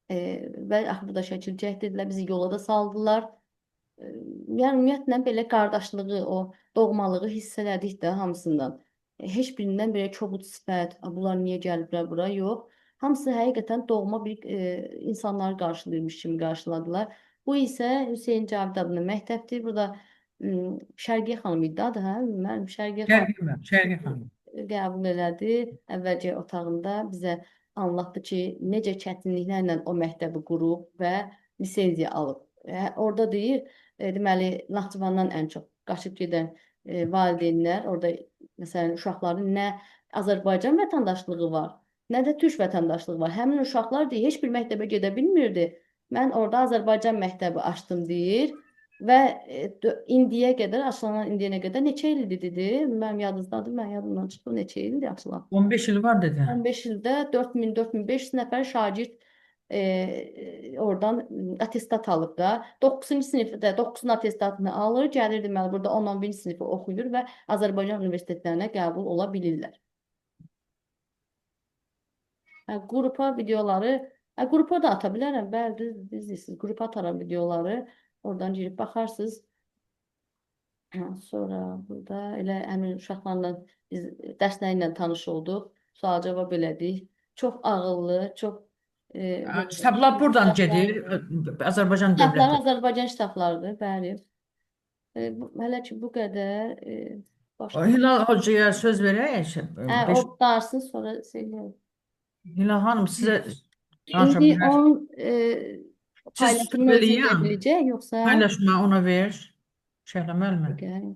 Və burada şəkil çəkdirdilər. Bizi yola da saldılar. Yəni ümumiyyətlə belə qardaşlığı, o doğmalığı hiss elədik də hamısından. Heç birindən belə kobud sifət, bunlar niyə gəliblər bura? Yox. Hamısı həqiqətən doğma bir insanları qarşılayırmış kimi qarşıladılar. Bu isə Hüseyn Cavid adlı məktəbdir. Burada Şərqiyə xanım idi adı, hə? Mən Şərqiyə xanım Şərqi xanım. qəbul elədi. Əvvəlcə otağında bizə anlatdı ki, necə çətinliklərlə o məktəbi qurub və lisenziya alıb. Orada deyir, deməli, Naxçıvandan ən çox qaçıb gedən valideynlər, orada məsələn uşaqların nə Azərbaycan vətəndaşlığı var, nə də türk vətəndaşlığı var. Həmin uşaqlar deyir, heç bir məktəbə gedə bilmirdi. Mən orada Azərbaycan məktəbi açdım deyir. Və indiyə qədər, açılan indiyənə qədər neçə ildir dedi. Mənim yadınızdadır, mən yadımdan çıxdı, neçə ildir açılan. 15 il var dedi. 15 ildə 4000-4500 nəfər şagird oradan attestat alıb da. 9-cu sinifdə 9-un attestatını alır, gəlir deməli burada 10-11-ci sinifi oxuyur və Azərbaycan universitetlərinə qəbul ola bilirlər. Qrupa videoları, qrupa da ata bilərəm, bəli, düz qrupa ataram videoları. Oradan girib baxarsınız. Sonra burada elə həmin uşaqlarla biz dərslərlə tanış olduq. Sual-cavab elədik. Çox ağıllı, çox Kitablar buradan gedir, Azərbaycan kitablar dövləti. Azərbaycan kitablarıdır, bəli. Hələ ki bu qədər. Hilal Hocaya söz verək. O darsın sonra söyləyək. Hilal xanım sizə danışa İndi bilər. onun Siz paylaşımını özü söyləyən, edebiləcək, yoxsa? paylaşma ona ver. Şəhlə müəllimə.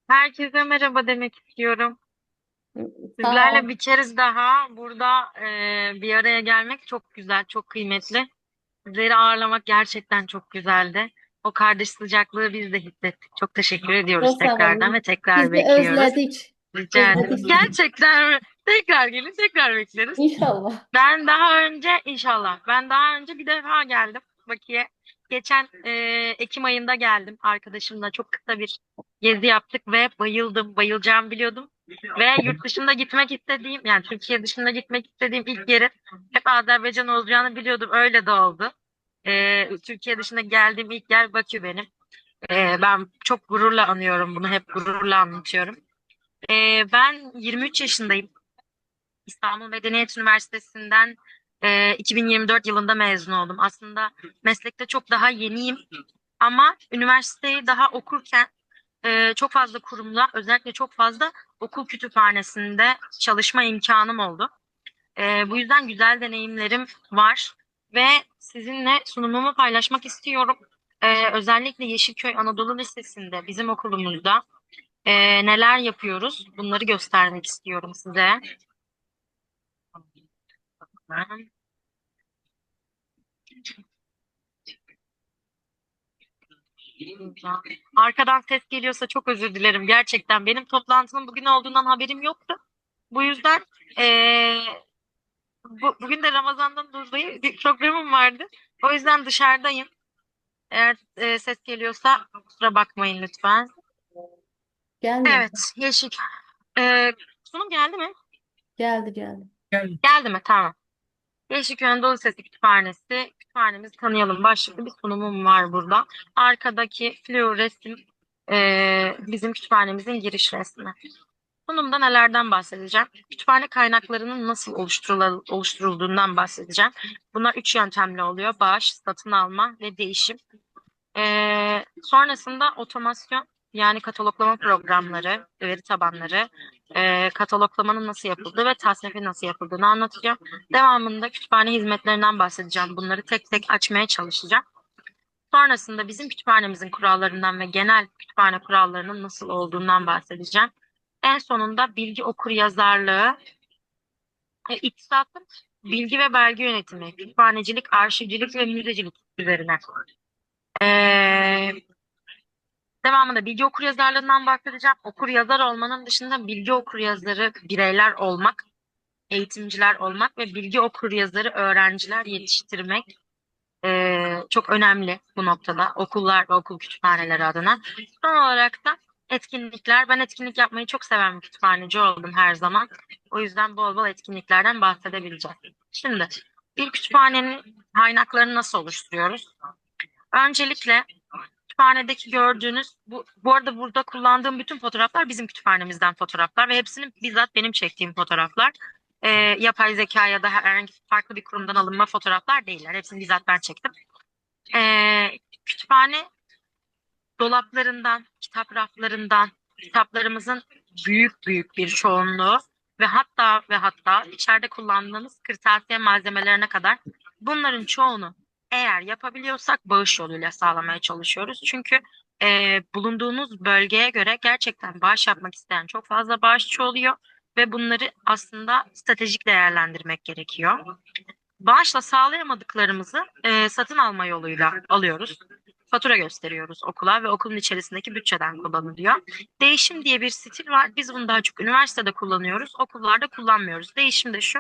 Herkese merhaba demek istiyorum. Sizlerle bir kez daha burada bir araya gelmek çok güzel, çok kıymetli. Sizleri ağırlamak gerçekten çok güzeldi. O kardeş sıcaklığı biz de hissettik. Çok teşekkür ediyoruz Çok sağ olun. tekrardan ve tekrar Biz de bekliyoruz. özledik. Rica özledik. ederiz. Gerçekten mi? Tekrar gelin, tekrar bekleriz. İnşallah. Ben daha önce bir defa geldim Bakü'ye. Geçen Ekim ayında geldim arkadaşımla. Çok kısa bir gezi yaptık ve bayıldım. Bayılacağımı biliyordum. Ve yurt dışında gitmek istediğim, yani Türkiye dışında gitmek istediğim ilk yerin hep Azerbaycan olacağını biliyordum. Öyle de oldu. Türkiye dışında geldiğim ilk yer Bakü benim. Ben çok gururla anıyorum bunu. Hep gururla anlatıyorum. Ben 23 yaşındayım. İstanbul Medeniyet Üniversitesi'nden 2024 yılında mezun oldum. Aslında meslekte çok daha yeniyim. Ama üniversiteyi daha okurken çok fazla kurumda, özellikle çok fazla okul kütüphanesinde çalışma imkanım oldu. Bu yüzden güzel deneyimlerim var. Ve sizinle sunumumu paylaşmak istiyorum. Özellikle Yeşilköy Anadolu Lisesi'nde, bizim okulumuzda neler yapıyoruz? Bunları göstermek istiyorum size. Ya. Arkadan ses geliyorsa çok özür dilerim gerçekten. Benim toplantının bugün olduğundan haberim yoktu. Bu yüzden bugün de Ramazan'dan dolayı bir programım vardı. O yüzden dışarıdayım. Eğer ses geliyorsa kusura bakmayın lütfen. Gelmiyor. Evet, Yeşil. E, sunum geldi mi? Geldi. Gel. Geldi mi? Tamam. Yeşilköy Anadolu Sesi Kütüphanesi. Kütüphanemizi tanıyalım başlıklı bir sunumum var burada. Arkadaki flu resim bizim kütüphanemizin giriş resmi. Sunumda nelerden bahsedeceğim? Kütüphane kaynaklarının nasıl oluşturulduğundan bahsedeceğim. Bunlar 3 yöntemli oluyor. Bağış, satın alma ve değişim. Sonrasında otomasyon yani kataloglama programları, veri tabanları, kataloglamanın nasıl yapıldığı ve tasnifi nasıl yapıldığını anlatacağım. Devamında kütüphane hizmetlerinden bahsedeceğim. Bunları tek tek açmaya çalışacağım. Sonrasında bizim kütüphanemizin kurallarından ve genel kütüphane kurallarının nasıl olduğundan bahsedeceğim. En sonunda bilgi okuryazarlığı, iktisatın bilgi ve belge yönetimi, kütüphanecilik, arşivcilik ve müzecilik üzerine. Ee, Devamında bilgi okuryazarlığından bahsedeceğim. Okuryazar olmanın dışında bilgi okuryazarı bireyler olmak, eğitimciler olmak ve bilgi okuryazarı öğrenciler yetiştirmek çok önemli bu noktada. Okullar ve okul kütüphaneleri adına. Son olarak da etkinlikler. Ben etkinlik yapmayı çok seven bir kütüphaneci oldum her zaman. O yüzden bol bol etkinliklerden bahsedebileceğim. Şimdi bir kütüphanenin kaynaklarını nasıl oluşturuyoruz? Öncelikle kütüphanedeki gördüğünüz bu arada burada kullandığım bütün fotoğraflar bizim kütüphanemizden fotoğraflar ve hepsini bizzat benim çektiğim fotoğraflar. Yapay zeka ya da herhangi farklı bir kurumdan alınma fotoğraflar değiller. Hepsini bizzat ben çektim. Kütüphane dolaplarından, kitap raflarından, kitaplarımızın büyük bir çoğunluğu ve hatta içeride kullandığımız kırtasiye malzemelerine kadar bunların çoğunu eğer yapabiliyorsak bağış yoluyla sağlamaya çalışıyoruz. Çünkü bulunduğunuz bölgeye göre gerçekten bağış yapmak isteyen çok fazla bağışçı oluyor ve bunları aslında stratejik değerlendirmek gerekiyor. Bağışla sağlayamadıklarımızı satın alma yoluyla alıyoruz. Fatura gösteriyoruz okula ve okulun içerisindeki bütçeden kullanılıyor. Değişim diye bir stil var. Biz bunu daha çok üniversitede kullanıyoruz. Okullarda kullanmıyoruz. Değişim de şu.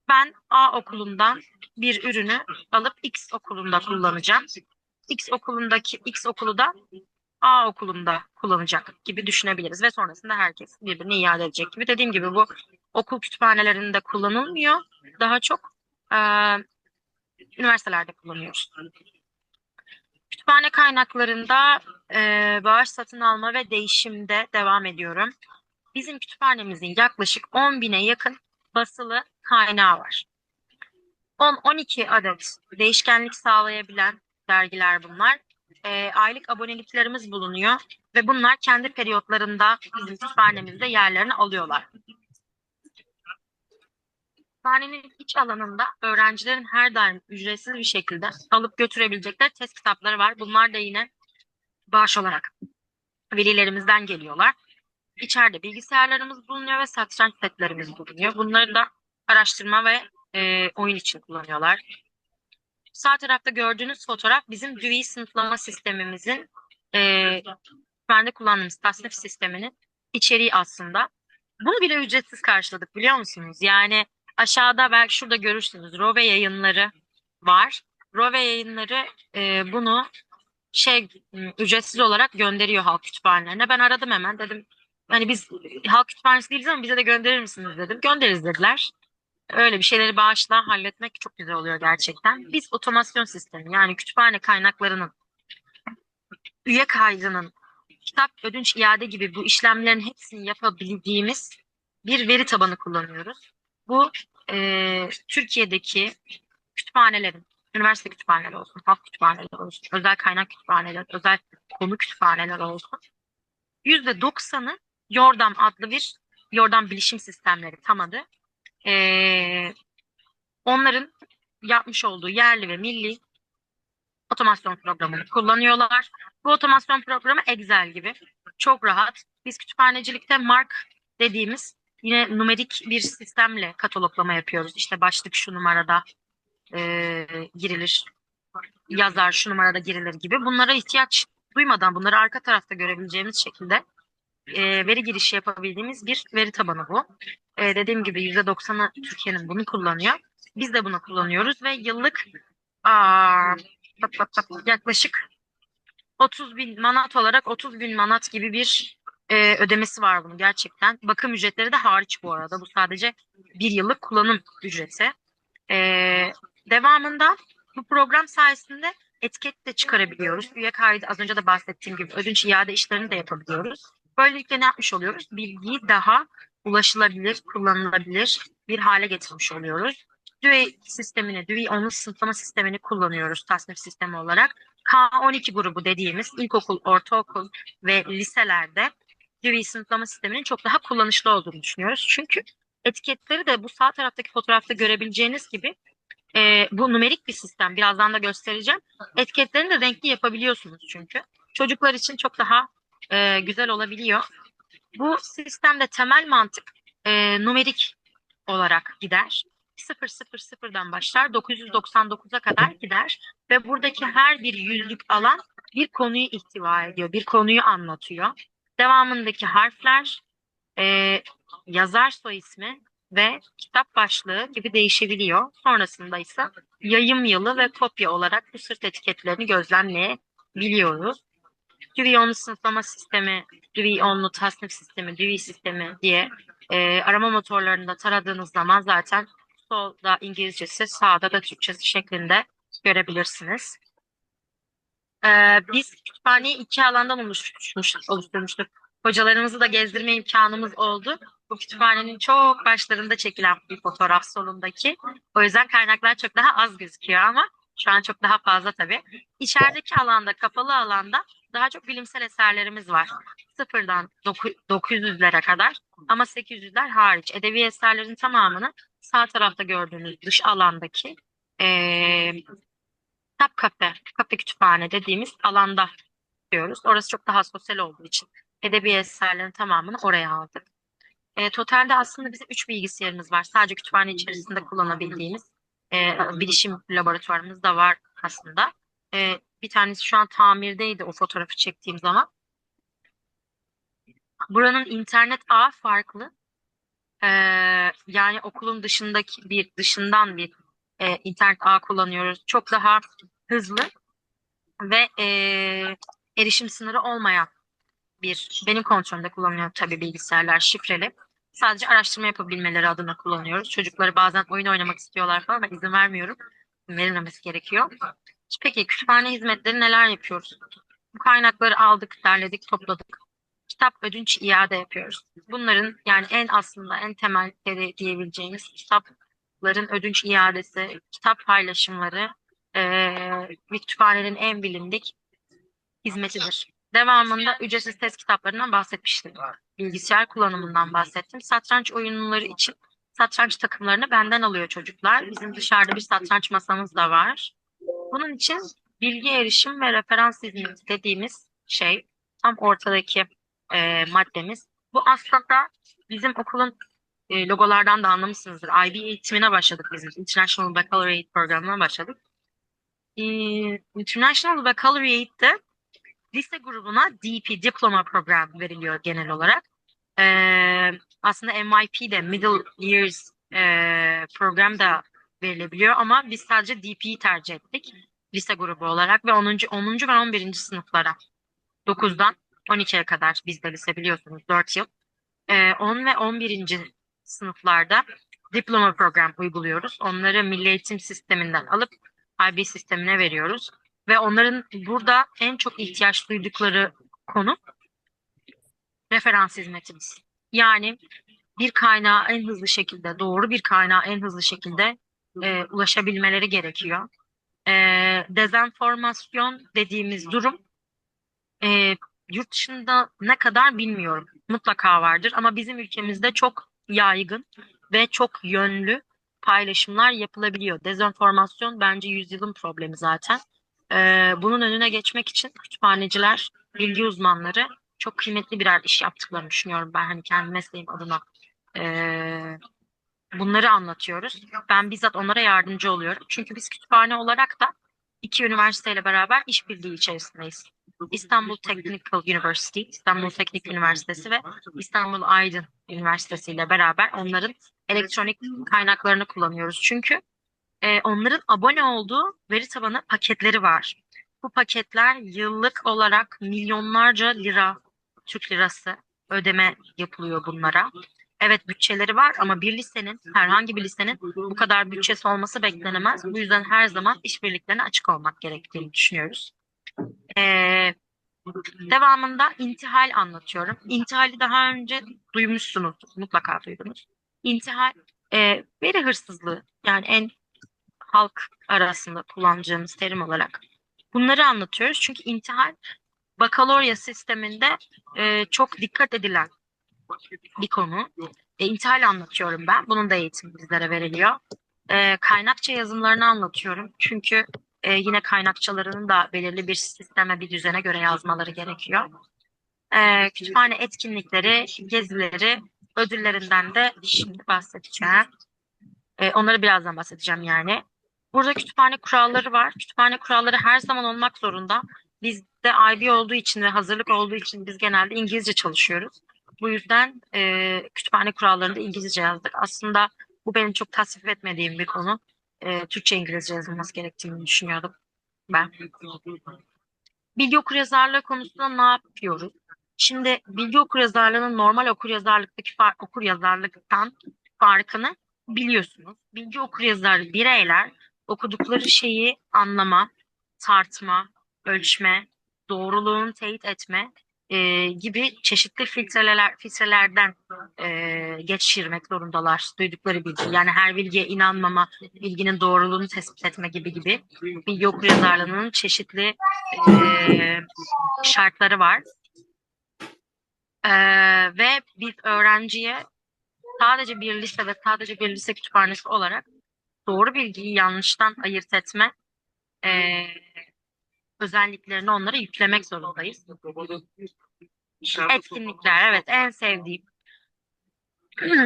Ben A okulundan bir ürünü alıp X okulunda kullanacağım. X okulu da A okulunda kullanacak gibi düşünebiliriz ve sonrasında herkes birbirini iade edecek gibi. Dediğim gibi bu okul kütüphanelerinde kullanılmıyor. Daha çok üniversitelerde kullanıyoruz. Kütüphane kaynaklarında bağış satın alma ve değişimde devam ediyorum. Bizim kütüphanemizin yaklaşık 10 bine yakın basılı kaynağı var. 10-12 adet değişkenlik sağlayabilen dergiler bunlar. Aylık aboneliklerimiz bulunuyor ve bunlar kendi periyotlarında bizim kütüphanemizde yerlerini alıyorlar. Kütüphanenin iç alanında öğrencilerin her daim ücretsiz bir şekilde alıp götürebilecekleri test kitapları var. Bunlar da yine bağış olarak velilerimizden geliyorlar. İçeride bilgisayarlarımız bulunuyor ve satranç setlerimiz bulunuyor. Bunları da araştırma ve oyun için kullanıyorlar. Sağ tarafta gördüğünüz fotoğraf bizim Dewey sınıflama sistemimizin kütüphanede kullandığımız tasnif sisteminin içeriği aslında. Bunu bile ücretsiz karşıladık biliyor musunuz? Yani aşağıda belki şurada görürsünüz. Rove yayınları var. Rove yayınları bunu ücretsiz olarak gönderiyor halk kütüphanelerine. Ben aradım hemen dedim. Hani biz halk kütüphanesi değiliz ama bize de gönderir misiniz dedim. Göndeririz dediler. Öyle bir şeyleri bağışla halletmek çok güzel oluyor gerçekten. Biz otomasyon sistemi yani kütüphane kaynaklarının, üye kaydının, kitap ödünç iade gibi bu işlemlerin hepsini yapabildiğimiz bir veri tabanı kullanıyoruz. Bu Türkiye'deki kütüphanelerin, üniversite kütüphaneleri olsun, halk kütüphaneleri olsun, özel kaynak kütüphaneler, özel konu kütüphaneler olsun. %90'ı Yordam adlı bir Yordam Bilişim Sistemleri tam adı. Onların yapmış olduğu yerli ve milli otomasyon programını kullanıyorlar. Bu otomasyon programı Excel gibi. Çok rahat. Biz kütüphanecilikte Mark dediğimiz yine numerik bir sistemle kataloglama yapıyoruz. İşte başlık şu numarada girilir, yazar şu numarada girilir gibi. Bunlara ihtiyaç duymadan bunları arka tarafta görebileceğimiz şekilde veri girişi yapabildiğimiz bir veri tabanı bu. Dediğim gibi %90'ı Türkiye'nin bunu kullanıyor. Biz de bunu kullanıyoruz ve yıllık aa, yaklaşık 30 bin manat olarak 30 bin manat gibi bir ödemesi var bunun gerçekten. Bakım ücretleri de hariç bu arada. Bu sadece bir yıllık kullanım ücreti. Devamında bu program sayesinde etiket de çıkarabiliyoruz. Üye kaydı az önce de bahsettiğim gibi ödünç iade işlerini de yapabiliyoruz. Böylelikle ne yapmış oluyoruz? Bilgiyi daha ulaşılabilir, kullanılabilir bir hale getirmiş oluyoruz. Dewey sistemini, Dewey Onlu sınıflama sistemini kullanıyoruz tasnif sistemi olarak. K12 grubu dediğimiz ilkokul, ortaokul ve liselerde Dewey sınıflama sisteminin çok daha kullanışlı olduğunu düşünüyoruz. Çünkü etiketleri de bu sağ taraftaki fotoğrafta görebileceğiniz gibi bu numerik bir sistem. Birazdan da göstereceğim. Etiketlerini de renkli yapabiliyorsunuz çünkü. Çocuklar için çok daha güzel olabiliyor. Bu sistemde temel mantık numerik olarak gider. 000'dan başlar 999'a kadar gider ve buradaki her bir yüzlük alan bir konuyu ihtiva ediyor, bir konuyu anlatıyor. Devamındaki harfler, yazar soy ismi ve kitap başlığı gibi değişebiliyor. Sonrasında ise yayım yılı ve kopya olarak bu sırt etiketlerini gözlemleyebiliyoruz. Dewey Onlu sınıflama sistemi, Dewey Onlu tasnif sistemi, Dewey sistemi diye arama motorlarında taradığınız zaman zaten solda İngilizcesi, sağda da Türkçesi şeklinde görebilirsiniz. Biz kütüphaneyi iki alandan oluşturmuştuk. Hocalarımızı da gezdirme imkanımız oldu. Bu kütüphanenin çok başlarında çekilen bir fotoğraf solundaki. O yüzden kaynaklar çok daha az gözüküyor ama şu an çok daha fazla tabii. İçerideki alanda, kapalı alanda daha çok bilimsel eserlerimiz var. Sıfırdan 900'lere kadar ama 800'ler hariç. Edebi eserlerin tamamını sağ tarafta gördüğünüz dış alandaki kitap kafe kütüphane dediğimiz alanda diyoruz. Orası çok daha sosyal olduğu için edebi eserlerin tamamını oraya aldık. Totalde aslında bizim 3 bilgisayarımız var. Sadece kütüphane içerisinde kullanabildiğimiz bilişim laboratuvarımız da var aslında. Bir tanesi şu an tamirdeydi o fotoğrafı çektiğim zaman. Buranın internet ağı farklı. Yani okulun dışından bir internet ağı kullanıyoruz. Çok daha hızlı ve erişim sınırı olmayan benim kontrolümde kullanıyorum tabii bilgisayarlar şifreli. Sadece araştırma yapabilmeleri adına kullanıyoruz. Çocukları bazen oyun oynamak istiyorlar falan ben izin vermiyorum. Verilmemesi gerekiyor. Peki kütüphane hizmetleri neler yapıyoruz? Bu kaynakları aldık, derledik, topladık. Kitap ödünç iade yapıyoruz. Bunların yani en temelleri diyebileceğimiz kitapların ödünç iadesi, kitap paylaşımları bir kütüphanenin en bilindik hizmetidir. Devamında ücretsiz test kitaplarından bahsetmiştim. Bilgisayar kullanımından bahsettim. Satranç oyunları için satranç takımlarını benden alıyor çocuklar. Bizim dışarıda bir satranç masamız da var. Bunun için bilgi erişim ve referans hizmeti dediğimiz şey tam ortadaki maddemiz. Bu aslında bizim okulun logolardan da anlamışsınızdır. IB eğitimine başladık biz. International Baccalaureate programına başladık. International Baccalaureate'de lise grubuna DP, Diploma Program veriliyor genel olarak. Aslında MYP'de, Middle Years program da verilebiliyor ama biz sadece DP'yi tercih ettik lise grubu olarak ve 10. ve 11. sınıflara 9'dan 12'ye kadar bizde lise biliyorsunuz 4 yıl. 10 ve 11. sınıflarda diploma program uyguluyoruz. Onları Milli Eğitim Sisteminden alıp IB sistemine veriyoruz. Ve onların burada en çok ihtiyaç duydukları konu referans hizmetimiz. Yani bir kaynağa en hızlı şekilde, doğru bir kaynağa en hızlı şekilde ulaşabilmeleri gerekiyor. Dezenformasyon dediğimiz durum yurt dışında ne kadar bilmiyorum. Mutlaka vardır ama bizim ülkemizde çok yaygın ve çok yönlü paylaşımlar yapılabiliyor. Dezenformasyon bence yüzyılın problemi zaten. Bunun önüne geçmek için kütüphaneciler, bilgi uzmanları çok kıymetli birer iş yaptıklarını düşünüyorum ben hani kendi mesleğim adına. Bunları anlatıyoruz. Ben bizzat onlara yardımcı oluyorum. Çünkü biz kütüphane olarak da iki üniversiteyle beraber işbirliği içerisindeyiz. İstanbul Technical University, İstanbul Teknik Üniversitesi ve İstanbul Aydın Üniversitesi ile beraber onların elektronik kaynaklarını kullanıyoruz. Çünkü onların abone olduğu veri tabanı paketleri var. Bu paketler yıllık olarak milyonlarca lira, Türk lirası ödeme yapılıyor bunlara. Evet bütçeleri var ama bir lisenin, herhangi bir lisenin bu kadar bütçesi olması beklenemez. Bu yüzden her zaman işbirliklerine açık olmak gerektiğini düşünüyoruz. Ee, Devamında intihal anlatıyorum. İntihali daha önce duymuşsunuz, mutlaka duydunuz. İntihal veri hırsızlığı, yani en halk arasında kullanacağımız terim olarak. Bunları anlatıyoruz çünkü intihal bakalorya sisteminde çok dikkat edilen bir konu. İntihal anlatıyorum ben. Bunun da eğitimi bizlere veriliyor. Kaynakça yazımlarını anlatıyorum. Çünkü yine kaynakçalarının da belirli bir sisteme, bir düzene göre yazmaları gerekiyor. Kütüphane etkinlikleri, gezileri, ödüllerinden de şimdi bahsedeceğim. Onları birazdan bahsedeceğim yani. Burada kütüphane kuralları var. Kütüphane kuralları her zaman olmak zorunda. Bizde IB olduğu için ve hazırlık olduğu için biz genelde İngilizce çalışıyoruz. Bu yüzden kütüphane kurallarını da İngilizce yazdık. Aslında bu benim çok tasvip etmediğim bir konu. Türkçe İngilizce yazılması gerektiğini düşünüyordum ben. Bilgi okuryazarlığı konusunda ne yapıyoruz? Şimdi bilgi okuryazarlığının normal okuryazarlıktaki okuryazarlıktan farkını biliyorsunuz. Bilgi okuryazarı bireyler okudukları şeyi anlama, tartma, ölçme, doğruluğunu teyit etme gibi çeşitli filtrelerden geçirmek zorundalar duydukları bilgi. Yani her bilgiye inanmama, bilginin doğruluğunu tespit etme gibi bilgi okuryazarlığının çeşitli şartları var. Ve biz öğrenciye sadece bir lise ve sadece bir lise kütüphanesi olarak doğru bilgiyi yanlıştan ayırt etme özelliklerini onlara yüklemek zorundayız. Etkinlikler, evet, en sevdiğim.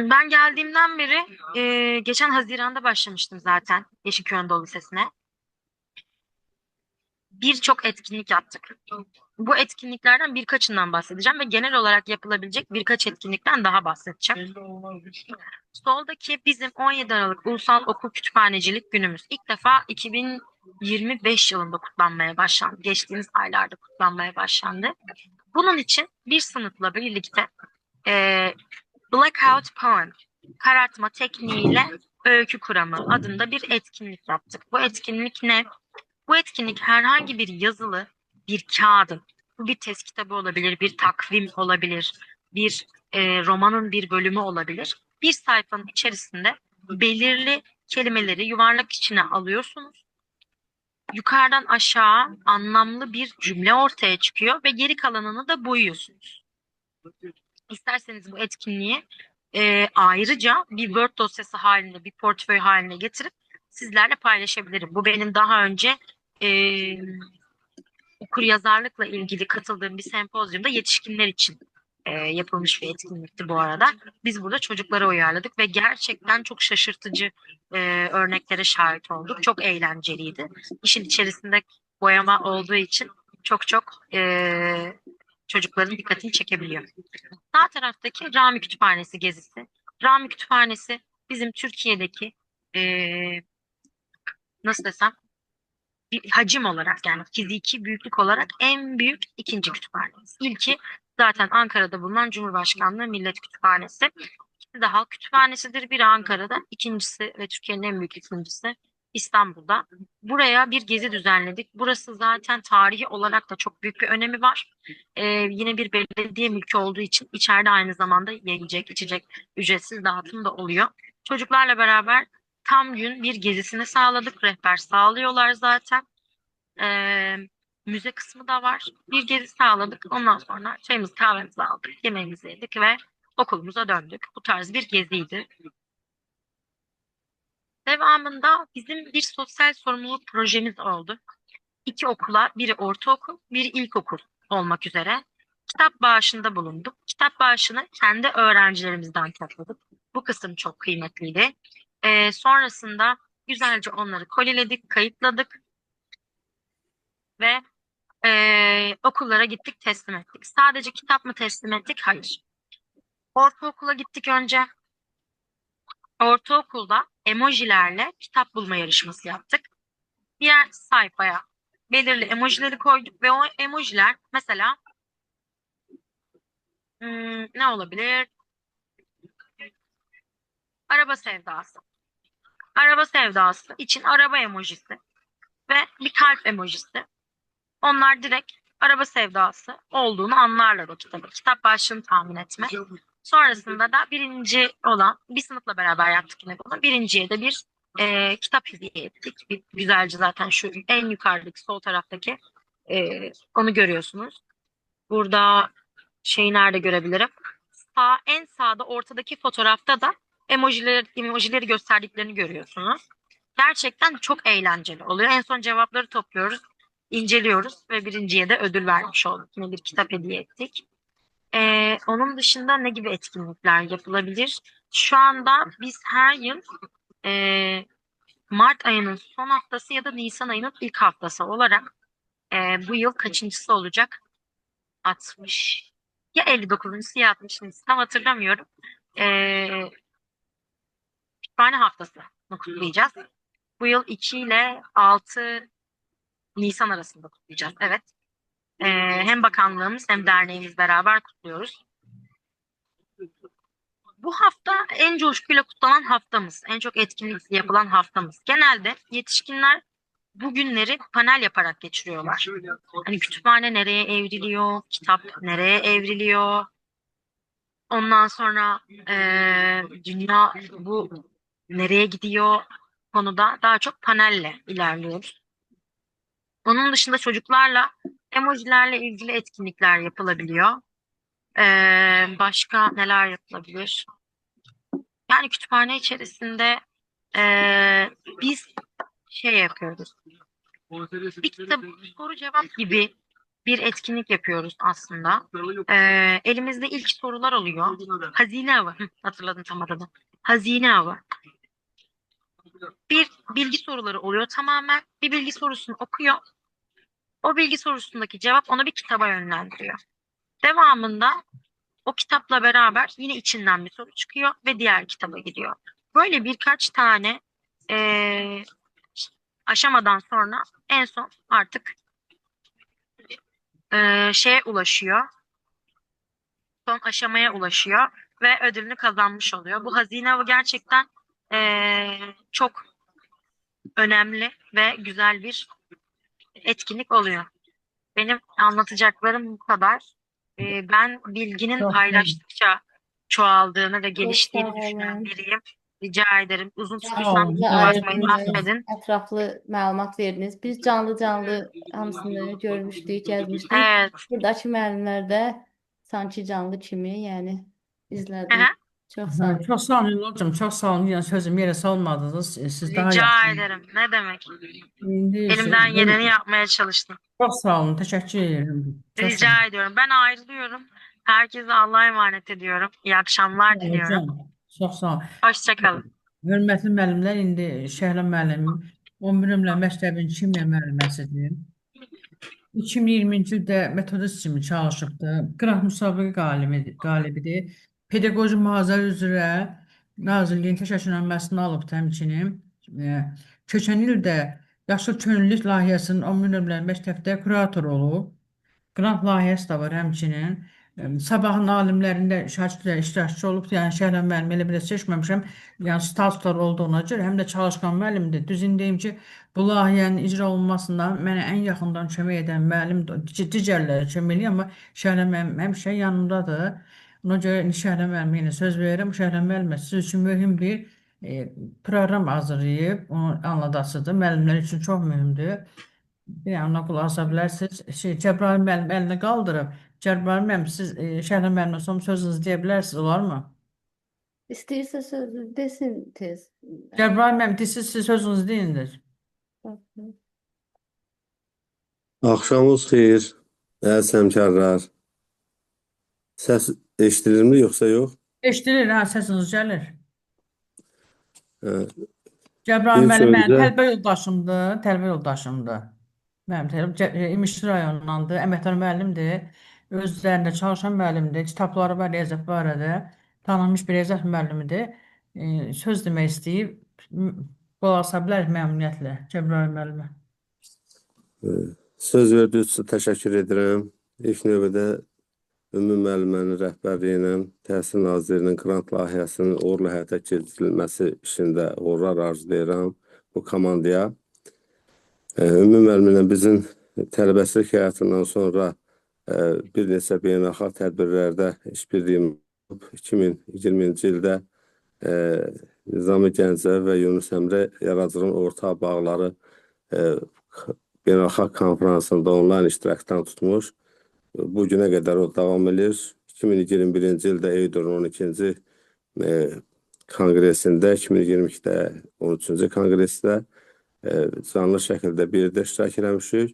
Ben geldiğimden beri geçen Haziran'da başlamıştım zaten Yeşilköy Anadolu Lisesi'ne. Birçok etkinlik yaptık. Bu etkinliklerden birkaçından bahsedeceğim ve genel olarak yapılabilecek birkaç etkinlikten daha bahsedeceğim. Soldaki bizim 17 Aralık Ulusal Okul Kütüphanecilik Günümüz. İlk defa 2025 yılında kutlanmaya başlandı. Geçtiğimiz aylarda kutlanmaya başlandı. Bunun için bir sınıfla birlikte Blackout Poem, karartma tekniğiyle öykü kuramı adında bir etkinlik yaptık. Bu etkinlik ne? Bu etkinlik herhangi bir yazılı bir kağıdın, bu bir test kitabı olabilir, bir takvim olabilir, bir romanın bir bölümü olabilir. Bir sayfanın içerisinde belirli kelimeleri yuvarlak içine alıyorsunuz. Yukarıdan aşağı anlamlı bir cümle ortaya çıkıyor ve geri kalanını da boyuyorsunuz. İsterseniz bu etkinliği ayrıca bir Word dosyası halinde, bir portföy haline getirip sizlerle paylaşabilirim. Bu benim daha önce okuryazarlıkla ilgili katıldığım bir sempozyumda yetişkinler için yapılmış bir etkinlikti bu arada. Biz burada çocuklara uyarladık ve gerçekten çok şaşırtıcı örneklere şahit olduk. Çok eğlenceliydi. İşin içerisinde boyama olduğu için çok çocukların dikkatini çekebiliyor. Sağ taraftaki Rami Kütüphanesi gezisi. Rami Kütüphanesi bizim Türkiye'deki nasıl desem bir hacim olarak, yani fiziki büyüklük olarak en büyük ikinci kütüphanemiz. İlki zaten Ankara'da bulunan Cumhurbaşkanlığı Millet Kütüphanesi. İkisi de halk kütüphanesidir. Biri Ankara'da, ikincisi ve Türkiye'nin en büyük ikincisi İstanbul'da. Buraya bir gezi düzenledik. Burası zaten tarihi olarak da çok büyük bir önemi var. Yine bir belediye mülkü olduğu için içeride aynı zamanda yiyecek, içecek ücretsiz dağıtım da oluyor. Çocuklarla beraber tam gün bir gezisini sağladık. Rehber sağlıyorlar zaten. Müze kısmı da var. Bir gezi sağladık. Ondan sonra çayımızı kahvemizi aldık. Yemeğimizi yedik ve okulumuza döndük. Bu tarz bir geziydi. Devamında bizim bir sosyal sorumluluk projemiz oldu. İki okula, biri ortaokul, biri ilkokul olmak üzere kitap bağışında bulunduk. Kitap bağışını kendi öğrencilerimizden topladık. Bu kısım çok kıymetliydi. Sonrasında güzelce onları koliledik, kayıtladık ve Okullara gittik, teslim ettik. Sadece kitap mı teslim ettik? Hayır. Ortaokula gittik önce. Ortaokulda emojilerle kitap bulma yarışması yaptık. Diğer sayfaya belirli emojileri koyduk ve o emojiler mesela ne olabilir? Araba sevdası. Araba sevdası için araba emojisi ve bir kalp emojisi. Onlar direkt araba sevdası olduğunu anlarlar o kitabı. Kitap başlığını tahmin etme. Sonrasında da birinci olan bir sınıfla beraber yaptık yine bunu. Birinciye de bir kitap hediye ettik. Bir, güzelce zaten şu en yukarıdaki sol taraftaki onu görüyorsunuz. Burada şeyi nerede görebilirim? En sağda ortadaki fotoğrafta da emojileri gösterdiklerini görüyorsunuz. Gerçekten çok eğlenceli oluyor. En son cevapları topluyoruz, inceliyoruz ve birinciye de ödül vermiş olduk. Yine bir kitap hediye ettik. Onun dışında ne gibi etkinlikler yapılabilir? Şu anda biz her yıl e, Mart ayının son haftası ya da Nisan ayının ilk haftası olarak bu yıl kaçıncısı olacak? 60 ya 59'uncusu ya 60'ıncısı tam hatırlamıyorum. Kütüphane haftasını kutlayacağız. Bu yıl 2 ile 6 Nisan arasında kutlayacağız. Evet. Hem bakanlığımız hem derneğimiz beraber kutluyoruz. Bu hafta en coşkuyla kutlanan haftamız. En çok etkinlik yapılan haftamız. Genelde yetişkinler bu günleri panel yaparak geçiriyorlar. Hani kütüphane nereye evriliyor, kitap nereye evriliyor. Ondan sonra dünya bu nereye gidiyor konuda daha çok panelle ilerliyoruz. Onun dışında çocuklarla emojilerle ilgili etkinlikler yapılabiliyor. Başka neler yapılabilir? Yani kütüphane içerisinde biz şey yapıyoruz. Bir kitap soru cevap gibi bir etkinlik yapıyoruz aslında. Elimizde ilk sorular oluyor. Hazine avı. Hatırladım tam adını. Hazine avı. Bir bilgi soruları oluyor tamamen. Bir bilgi sorusunu okuyor. O bilgi sorusundaki cevap onu bir kitaba yönlendiriyor. Devamında o kitapla beraber yine içinden bir soru çıkıyor ve diğer kitaba gidiyor. Böyle birkaç tane aşamadan sonra en son artık şeye ulaşıyor. Son aşamaya ulaşıyor ve ödülünü kazanmış oluyor. Bu hazine avı gerçekten çok önemli ve güzel bir etkinlik oluyor. Benim anlatacaklarım bu kadar. Ben bilginin Çok sağ olun. paylaştıkça çoğaldığını ve Çok sağ geliştiğini düşünen olun. biriyim. Rica ederim. Uzun Sağ tutursam olun. Vaxtınızı Sağ kusura bakmayın, ayırdınız, affedin. ətraflı məlumat verdiniz. Biz canlı-canlı hamısını görmüşdük, gəzmişdik. Evet. Buradakı müəllimlər də sanki canlı kimi, yəni izlədik. Aha, Çox sağ olun. Çok sağ olun hocam. Çok sağ olun. Yani sözüm yere salmadınız. Siz daha rica yaxşı. ederim. Ne demek? İndi Elimden geleni yapmaya çalıştım. çok sağ olun. Teşekkür ederim. Çok sağ olun. Rica ediyorum. Ben ayrılıyorum. Herkese Allah'a emanet ediyorum. İyi akşamlar diliyorum. Hocam, çok sağ olun. Hoşçakalın. Hörmətli müəllimlər, indi Şəhla müəllim 11 illə məktəbin kimya müəlliməsidir. 2020-ci ildə metodist kimi çalışıbdı. Qrant müsabiqə qalibidir. Pedaqoji mühazirə üzrə Nazirliyin təşəkkürnaməsini alıb həmçinin. Keçən il də Yaşıl Könüllülük layihəsinin 11 illə məktəbdə kurator olub. Qrant layihəsi də var həmçinin. Sabahın alimlərində şagirdlər iştirakçı olub. Yəni Şəhərən müəllim elə belə seçməmişəm. Yəni statuslar olduğuna görə həm də çalışqan müəllimdir. Düzünü deyim ki, bu layihənin icra olunmasında mənə ən yaxından kömək edən müəllim digərləri kömək eləyir, amma Şəhərən müəllim həmişə yanımdadır. Ona görə Şəhərən müəllimə yenə söz verirəm. Şəhərən müəllimə siz üçün mühüm bir proqram hazırlayıb, onu anladasıdır. Müəllimlər üçün çox mühümdür. Bir yana qulaq asa bilərsiniz. Cəbrayıl müəllim əlini qaldırıb. Cəbrayıl müəllim, siz Şəhlə müəllimə son sözünüzü deyə bilərsiniz, olarmı? İstəyirsə sözü desin tez. Cəbrayıl müəllim, siz sözünüzü deyindir. Axşamınız xeyir, əziz həmkarlar. Səs eşidilirmi yoxsa yox? Eşidilir, ha, səsiniz gəlir. Hə. Cəbrayıl İlk müəllim mənim öncə tələbə yoldaşımdır, tələbə yoldaşımdır. Mənim tələbəm İmişli rayonundandır. Əməkdar müəllimdir. Öz üzərində çalışan müəllimdir. Kitabları var, yazıb bu arada. Tanınmış bir yazar müəllimidir. Söz demək istəyib. Qulaq asa bilər məmnuniyyətlə Cəbrayıl müəllimə. Söz verdiyiniz üçün təşəkkür edirəm. İlk növbədə Ümmü müəllimənin rəhbərliyi ilə Təhsil Nazirliyinin qrant layihəsinin uğurla həyata keçirilməsi işində uğurlar arzulayıram bu komandaya. Ümmü müəllimlə bizim tələbəçilik həyatından sonra bir neçə beynəlxalq tədbirlərdə işbirliyi 2020-ci ildə Nizami Gəncəvi və Yunus Əmrə yaradıcılığının ortaq bağları beynəlxalq konferansında onlayn iştirakdan tutmuş. Bu günə qədər o davam edir. 2021-ci ildə EYDOR-un 12-ci konqresində, 2022-də 13-cü konqresdə canlı şəkildə bir də iştirak eləmişik.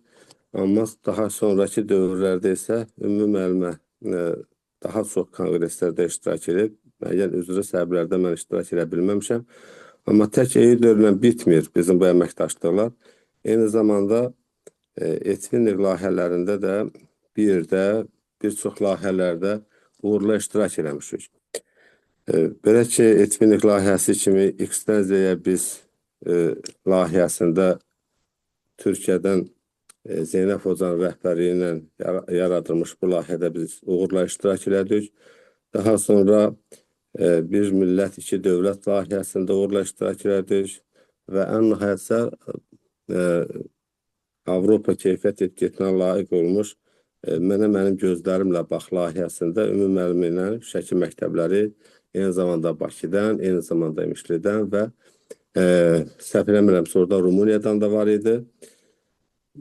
Amma daha sonraki dövrlərdə isə Ümmü müəllimə daha çox konqreslərdə iştirak edib. Müəyyən üzrə səbəblərdə mən iştirak edə bilməmişəm. Amma tək EYDOR-la bitmir bizim bu əməkdaşlıqlar. Eyni zamanda etkinlik layihələrində də bir çox layihələrdə uğurla iştirak eləmişik. Belə ki, etkinlik layihəsi kimi X-dən Z-yə biz layihəsində Türkiyədən Zeynəb Hocanın rəhbərliyi ilə yaradılmış bu layihədə biz uğurla iştirak elədik. Daha sonra Bir Millət, İki Dövlət layihəsində uğurla iştirak elədik və ən nəhayətsə Avropa keyfiyyət etiketine layiq olmuş Mənim gözlərimlə bax layihəsində Ümmü müəllimə ilə Şəki məktəbləri eyni zamanda Bakıdan, eyni zamanda İmişlidən və səhv eləmirəmsə orada Rumıniyadan da var idi.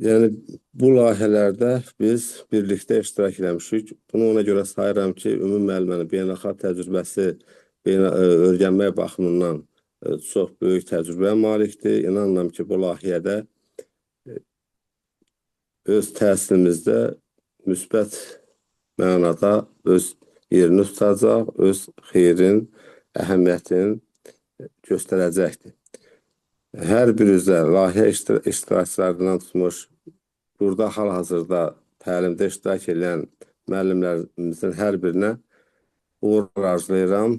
Yəni bu layihələrdə biz birlikdə iştirak eləmişik. Bunu ona görə sayıram ki, Ümmü müəllimənin beynəlxalq təcrübəsi öyrənmək baxımından çox böyük təcrübəyə malikdir. İnanıram ki, bu layihədə öz təhsilimizdə müsbət mənada öz yerini tutacaq, öz xeyrin, əhəmiyyətin göstərəcəkdir. Hər bir üzrə layihə iştirakçılarından tutmuş, burada hal-hazırda təlimdə iştirak edən müəllimlərimizin hər birinə uğurlar arzulayıram.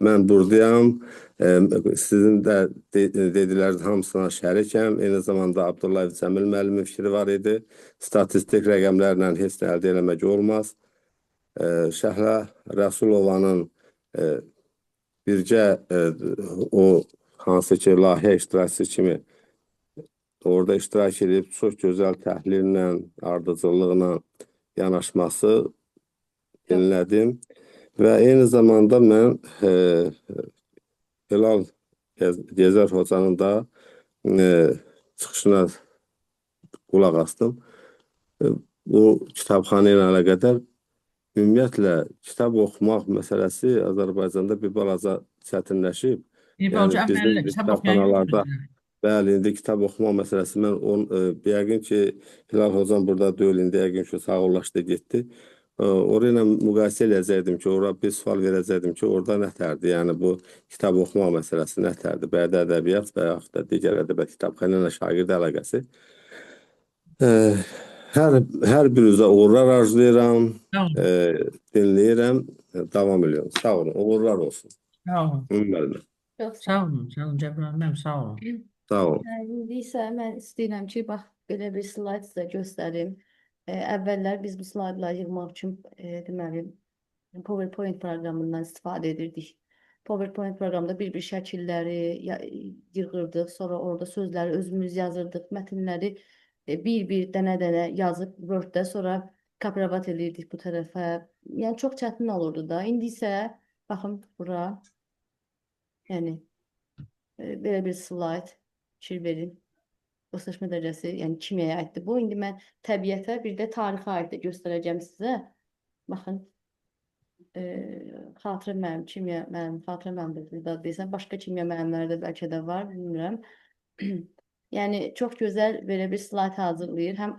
Mən buradayam. Sizin də dedikləriniz hamısına şərikəm. Eyni zamanda Abdullayev Cəmil müəllimin fikri var idi. Statistik rəqəmlərlə heç nə əldə eləmək olmaz. Şəhlə Rəsulovanın bircə o hansı ki layihə iştirakçısı kimi orada iştirak edib çox gözəl təhlillə, ardıcıllıqla yanaşması dinlədim. Və eyni zamanda mən Hilal Gezer Hocanın da çıxışına qulaq astım. Bu kitabxana ilə əlaqədar ümumiyyətlə kitab oxumaq məsələsi Azərbaycanda bir balaca çətinləşib. Yəni bizim kitabxanalarda bəli, indi kitab oxumaq məsələsi mən yəqin ki Hilal Hocam burada deyil, indi yəqin ki sağollaşdı getdi. Orayla müqayisə edəcəkdim ki, orada bir sual verəcəkdim ki, orada nətərdir? Yəni bu kitab oxumaq məsələsi nətərdir? Bədi ədəbiyyat və yaxud da digər ədəbiyyat kitabxana ilə şagird əlaqəsi. Hər birinizə uğurlar arzulayıram, dinləyirəm, davam ediyorum. Sağ olun, uğurlar olsun. Sağ olun. Çox Sağ olun, Cəbrayıl müəllim, sağ olun. Sağ olun. İndi isə mən istəyirəm ki, bax belə bir slayd sizə göstərim. Əvvəllər biz bu slaydları yığmaq üçün deməli PowerPoint proqramından istifadə edirdik. PowerPoint proqramında bir-bir şəkilləri yığırdıq, sonra orada sözləri özümüz yazırdıq, mətnləri bir-bir dənə-dənə yazıb Word-də, sonra kopiravat edirdik bu tərəfə. Yəni çox çətin olurdu da. İndi isə baxın bura. Yəni belə bir slayd fikir verin. Dostlaşma dərəcəsi, yəni kimyaya aiddir bu. İndi mən təbiətə, bir də tarixə aid göstərəcəm sizə. Baxın, xatirə müəllim, kimya müəllim, xatirə müəllim də deyirsən, başqa kimya müəllimləri də bəlkə də var, bilmirəm. Yəni çox gözəl belə bir slayd hazırlayır. Həm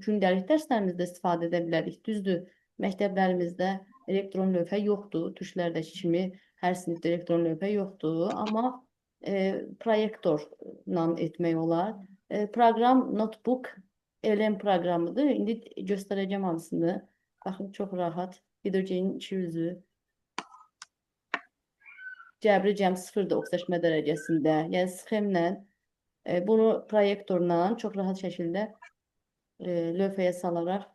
gündəlik dərslərimizdə istifadə edə bilərik. Düzdür, məktəblərimizdə elektron lövhə yoxdur. Türklərdəki kimi hər sinifdə elektron lövhə yoxdur. Amma proyektorla etmək olar. Program Notebook Elem proqramıdır. İndi göstərəcəm hamısını. Baxın, çox rahat. Hidrogenin içi üzü. Cəbri cəm 0-dır oksidaşma dərəcəsində. Yəni sxemlə bunu proyektorla çox rahat şəkildə lövhəyə salaraq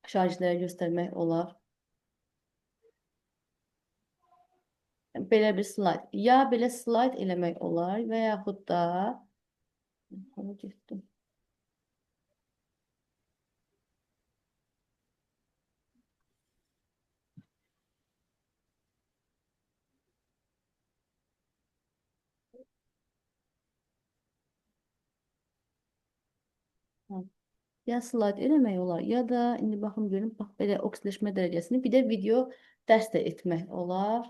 şagirdlərə göstərmək olar. Belə bir slayd. Ya belə slayd eləmək olar və yaxud da ya slayd eləmək olar, ya da indi baxım görüm, bax belə oksidaşma dərəcəsini bir də video dərs də etmək olar.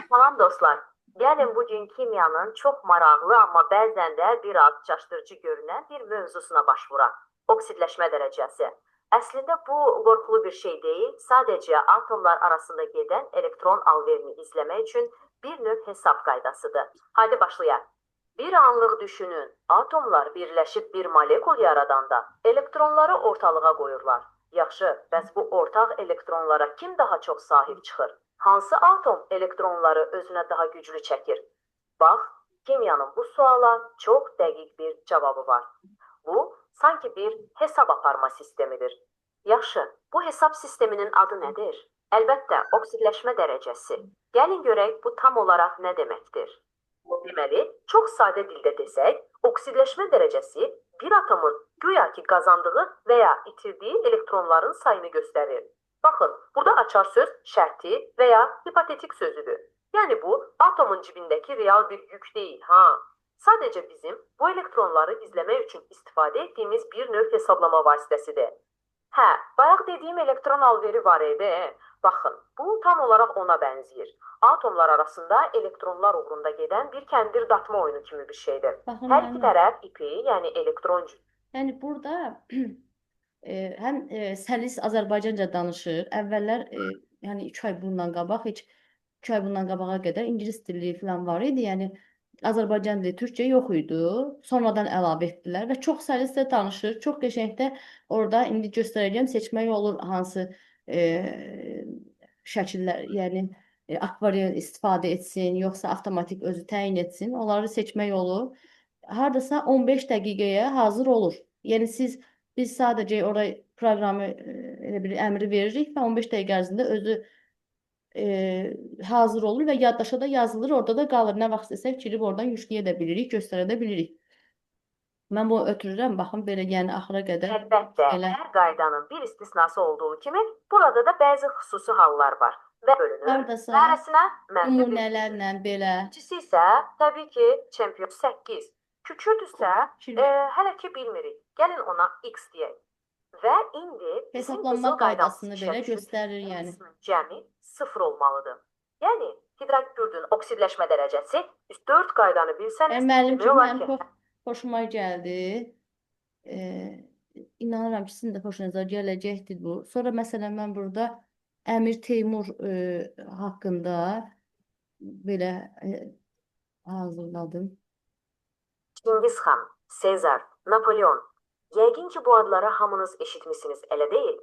Salam dostlar. Gəlin bugün kimyanın çox maraqlı, amma bəzən də bir az çaşdırıcı görünən bir mövzusuna baş vuraq. Oksidləşmə dərəcəsi. Əslində bu qorxulu bir şey deyil, sadəcə atomlar arasında gedən elektron alverini izləmək üçün bir növ hesab qaydasıdır. Hadi başlayaq. Bir anlıq düşünün, atomlar birləşib bir molekul yaradanda elektronları ortalığa qoyurlar. Yaxşı, bəs bu ortaq elektronlara kim daha çox sahib çıxır? Hansı atom elektronları özünə daha güclü çəkir? Bax, kimyanın bu suala çox dəqiq bir cavabı var. Bu, sanki bir hesab aparma sistemidir. Yaxşı, bu hesab sisteminin adı nədir? Əlbəttə, oksidləşmə dərəcəsi. Gəlin görək, bu tam olaraq nə deməkdir? Deməli, çox sadə dildə desək, oksidləşmə dərəcəsi bir atomun güya ki qazandığı və ya itirdiyi elektronların sayını göstərir. Baxın, burada açar söz şərti və ya hipotetik sözüdür. Yəni bu, atomun cibindəki real bir yük deyil, ha. Sadəcə bizim bu elektronları izləmək üçün istifadə etdiyimiz bir növ hesablama vasitəsidir. Hə, bayaq dediyim elektron alveri var idi. Baxın, bu tam olaraq ona bənzəyir. Atomlar arasında elektronlar uğrunda gedən bir kəndir datma oyunu kimi bir şeydir. Baxın, Hər iki tərəf ipi, yəni elektron yəni burada həm səlis Azərbaycanca danışır. Əvvəllər yəni 2 ay bundan qabaq, heç 2 ay bundan qabağa qədər ingilis dili falan var idi. Yəni Azərbaycan dili, türkcə yox idi. Sonradan əlavə etdilər və çox səlislə danışır. Çox qəşəng də orada indi göstərəcəm, seçmək olur hansı şəkillər, yəni akvarel istifadə etsin, yoxsa avtomatik özü təyin etsin. Onları seçmək olur. Hardasa 15 dəqiqəyə hazır olur. Yəni biz sadəcə oraya proqramı elə bir əmri veririk və 15 dəqiqə ərzində özü hazır olur və yaddaşa da yazılır, orada da qalır. Nə vaxt istəsək girib oradan yükləyə də bilirik, göstərə də bilirik. Mən bunu ötürürəm, baxın belə, yəni axıra qədər. Əlbəttə, hər qaydanın bir istisnası olduğu kimi, burada da bəzi xüsusi hallar var və bölünür. Hardasa Hərəsinə mənfi bir nümunələrlə belə. İkincisi isə təbii ki, çempion 8. Kükürt isə hələ ki bilmirik. Gəlin ona X deyək. Və indi Hesablanma qaydasını belə göstərir, yəni. Cəmi 0 olmalıdır. Yəni hidrokürdün oksidləşmə dərəcəsi 4 qaydanı bilsəniz, Müəllim demək olar mənim ki, çox xoşuma gəldi. İnanıram ki, sizin də xoşunuza gələcəkdir bu. Sonra məsələn mən burada Əmir Teymur haqqında belə hazırladım. Çingiz xan, Sezar, Napolyon. Yəqin ki, bu adları hamınız eşitmisiniz, elə deyil?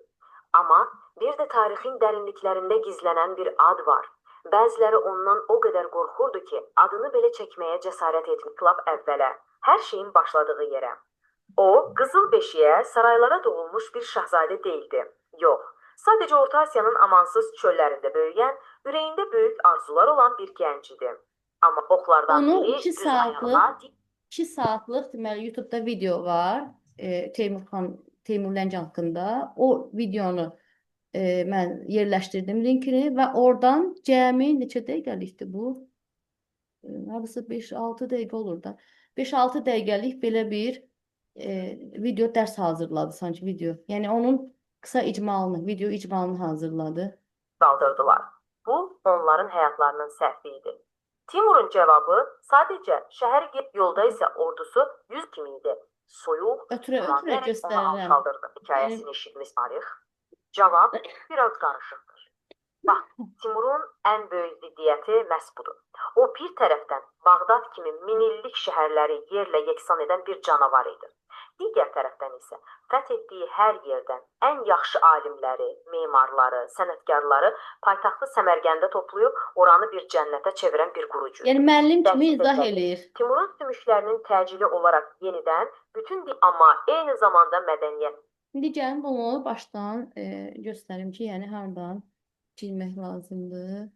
Amma bir də tarixin dərinliklərində gizlənən bir ad var. Bəziləri ondan o qədər qorxurdu ki, adını belə çəkməyə cəsarət etmiş lap əvvələ, hər şeyin başladığı yerə. O, qızıl beşiyə, saraylara doğulmuş bir şahzadə deyildi. Yox, sadəcə Orta Asiyanın amansız çöllərində böyüyən, ürəyində böyük arzular olan bir gənc idi. Amma oxlardan Onu biri 2 düz ayağına 2 saatlıq deməli YouTube-da video var. Teymur Lənc haqqında. O videonu mən yerləşdirdim linkini və oradan cəmi neçə dəqiqəlikdir bu? Hardasa 5-6 dəqiqə olur da. 5-6 dəqiqəlik belə bir video dərs hazırladı sanki video. Yəni onun qısa icmalını, video icmalını hazırladı. qaldırdılar. Bu, onların həyatlarının səhvi idi. Timurun cavabı sadəcə şəhər yolda isə ordusu 100 kimi idi. Soyuq, Ötürə onu göstərirəm. alçaldırdı. Hikayəsini eşitmiş tarix. Cavab biraz qarışıqdır. Bax, Timurun ən böyük ziddiyyəti məhz budur. O bir tərəfdən Bağdad kimi minillik şəhərləri yerlə yeksan edən bir canavar idi. Digər tərəfdən isə fəth etdiyi hər yerdən ən yaxşı alimləri, memarları, sənətkarları paytaxtı Səmərqəndə toplayıb oranı bir cənnətə çevirən bir qurucu. Yəni müəllim kimi Dəqiq izah sözlərdir. eləyir. Timurun sümüklərinin təcili olaraq yenidən bütün dil, amma eyni zamanda mədəniyyət. İndi gəlin bunu başdan göstərim ki, yəni hardan girmək lazımdır.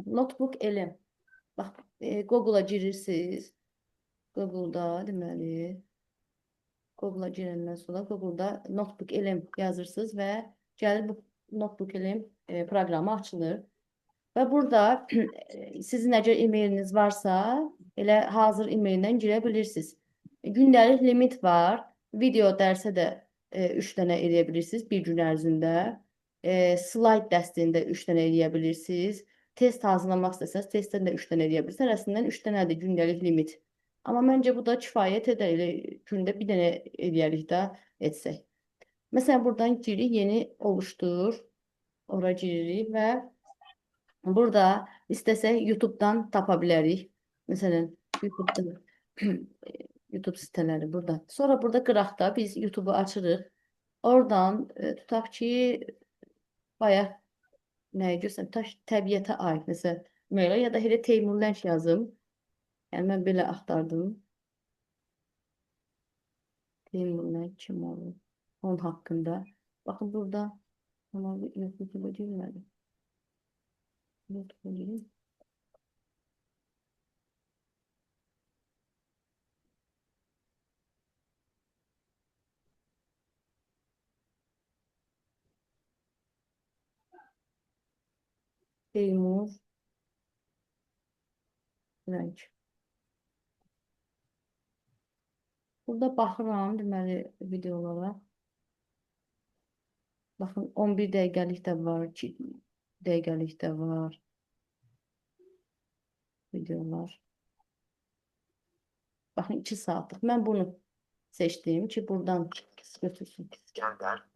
Notebook elm. Bax, Google-a girirsiniz. Google-da deməli, Google-a girəndən sonra Google-da Notebook elm yazırsınız və gəlir bu Notebook elm proqramı açılır. Və burada sizin əgər e-mailiniz varsa, elə hazır e-maildən girə bilirsiniz. Gündəlik limit var. Video dərsə də 3 dənə eləyə bilirsiniz bir gün ərzində. Slayd dəstində 3 dənə eləyə bilirsiniz. Test hazırlamaq istəsəniz, testdən də 3 dənə eləyə bilirsiniz. Arasından 3 dənədir gündəlik limit. Amma məncə bu da kifayət edər. Elə gündə bir dənə eləyərik də etsək. Məsələn, buradan giririk, yeni oluşdur. Ora giririk və burada istəsək YouTube-dan tapa bilərik. Məsələn, YouTube-dan YouTube sitələri burada. Sonra burada qıraqda biz YouTube-u açırıq. Oradan tutaq ki, bayaq nəyə göstərim? Təbiətə aid. Məsələn, belə ya da elə Teymur Lənç yazım. Yəni mən belə axtardım. Teymur Lənç kim olur? Onun haqqında. Baxın burada. Amma YouTube-a girmədim. YouTube'a gireyim. Teymur Lənç. Burada baxıram deməli videolara. Baxın 11 dəqiqəlik də var, 2 dəqiqəlik də var. Videolar. Baxın 2 saatlıq. Mən bunu seçdim ki, buradan götürsün.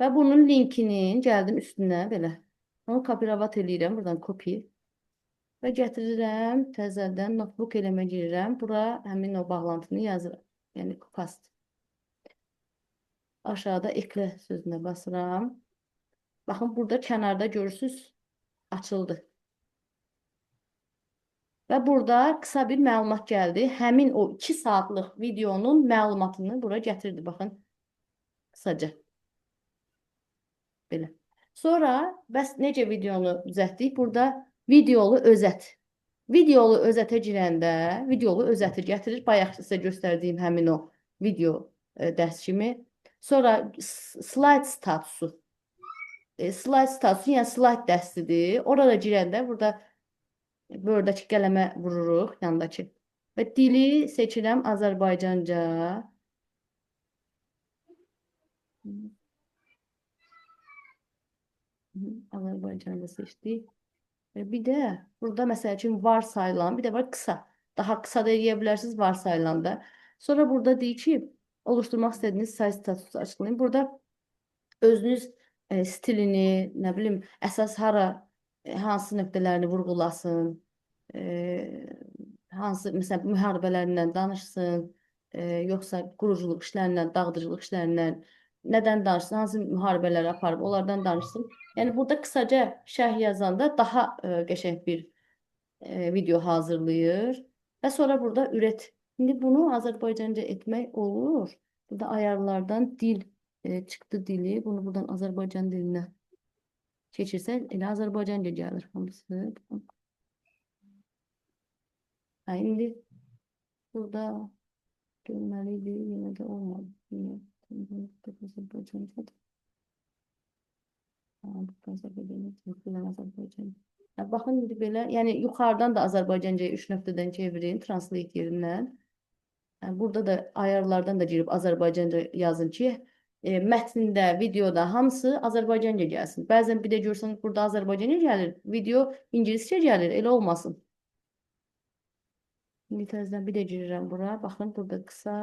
Və bunun linkinin gəldim üstünə belə. Onu kopiravat eləyirəm, buradan copy. Və gətirirəm, təzədən notebook eləmə girirəm. Bura həmin o bağlantını yazıram. Yəni paste. Aşağıda eklə sözünə basıram. Baxın, burada kənarda görürsünüz, açıldı. Və burada qısa bir məlumat gəldi. Həmin o 2 saatlıq videonun məlumatını bura gətirdi. Baxın, qısaca. Belə. Sonra, bəs necə videonu düzəltdik? Burada videolu özət. Videolu özətə girəndə, videolu özəti gətirir. Bayaq sizə göstərdiyim həmin o video dərs kimi. Sonra slide statusu. Slide statusu, yəni slide dəstidir. Orada girəndə, buradakı qələmə vururuq, yandakı. Və dili seçirəm Azərbaycanca. Azərbaycanca seçdik. Bir də burada məsəl üçün varsayılan, bir də var qısa. Daha qısa da eləyə bilərsiniz varsayılanda. Sonra burada deyir ki, oluşturmaq istədiyiniz sayı statusu açıqlayın. Burada özünüz stilini, nə bilim, əsas hansı nöqtələrini vurğulasın, hansı, məsələn, müharibələrindən danışsın, yoxsa quruculuq işlərindən, dağıdıcılıq işlərindən, nədən danışsın, hansı müharibələri aparıb, onlardan danışsın. Yəni, burada qısaca şərh yazanda daha qəşəng bir video hazırlayır. Və sonra burada ürət. İndi bunu Azərbaycanca etmək olur. Burada ayarlardan dil çıxdı dili. Bunu buradan Azərbaycan dilinə keçirsən, elə Azərbaycanca gəlir hamısı. İndi burada görməliydi, yenə də olmadı. Baxın, indi belə, yəni yuxarıdan da Azərbaycancaya 3 nöqtədən çevirin, translate yerindən. Burada da ayarlardan da girib Azərbaycanca yazın ki, mətndə, videoda hamısı Azərbaycanca gəlsin. Bəzən bir də görsən burada Azərbaycanca gəlir, video ingiliscə gəlir, elə olmasın. İndi təzədən bir də girirəm bura. Baxın, burada qısa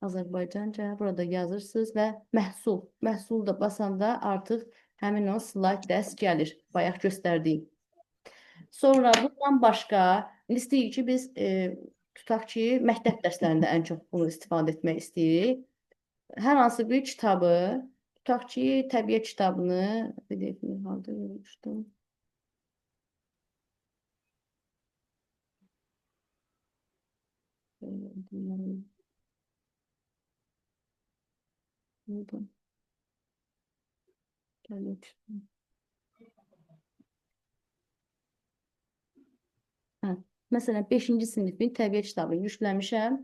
Azərbaycanca, burada yazırsınız və məhsul. Məhsul da basanda artıq həmin o slayd dərs gəlir. Bayaq göstərdiyim. Sonra bundan başqa istəyirik ki, biz tutaq ki, məktəb dərslərində ən çox bunu istifadə etmək istəyirik. Hər hansı bir kitabı, tutaq ki, təbiət kitabını, PDF-ni harda görmüşdüm. Məsələn, 5-ci sinifin təbiət kitabını yükləmişəm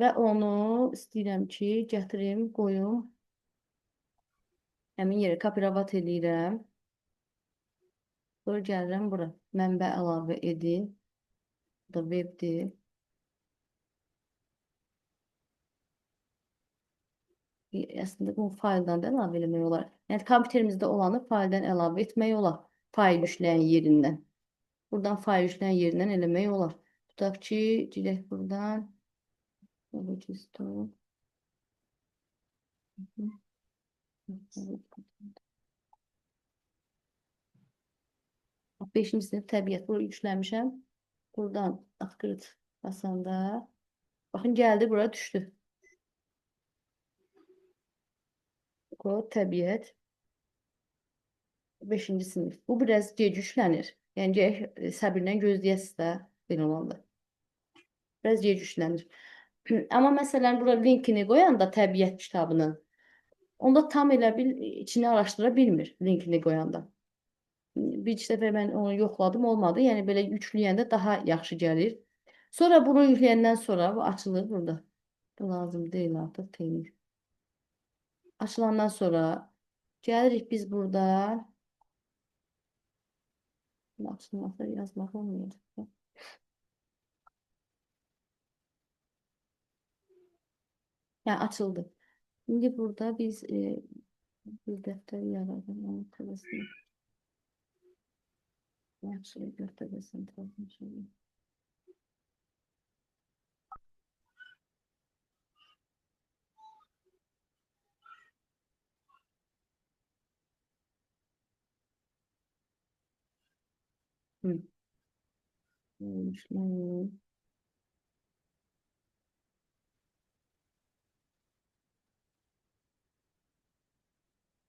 və onu istəyirəm ki, gətirim, qoyum. Həmin yerə kopiravat eləyirəm. Sonra gəlirəm bura. Mənbə əlavə edin. Bu da webdir. Əslində bu fayldan da əlavə etmək olar. Yəni kompüterimizdə olanı fayldan əlavə etmək olar. Fayl yükləyən yerindən. Buradan fayl yükləyən yerindən eləmək olar. Tutaq ki, girək buradan. 5-ci sinif təbiət bunu yükləmişəm. Buradan akrit basanda. Baxın, gəldi, bura düşdü. Təbiət 5-ci sinif. Bu biraz gec yüklənir. Yəni səbirlə gözləyəsiz də belə olanda. Biraz gec yüklənir. Amma məsələn bura linkini qoyanda təbiət kitabının, onda tam elə bil içini araşdıra bilmir linkini qoyanda. Bir iki dəfə mən onu yoxladım, olmadı. Yəni belə yükləyəndə daha yaxşı gəlir. Sonra bunu yükləyəndən sonra bu açılır burada. Bu lazım deyil artıq, teymir. Açılandan sonra gəlirik biz burada. Açılmasa yazmaq olmayacaq. Yəni açıldı. İndi burada biz bir dəftər yaradım. Onun tələsini. Yaxşı, götürəsən təzim.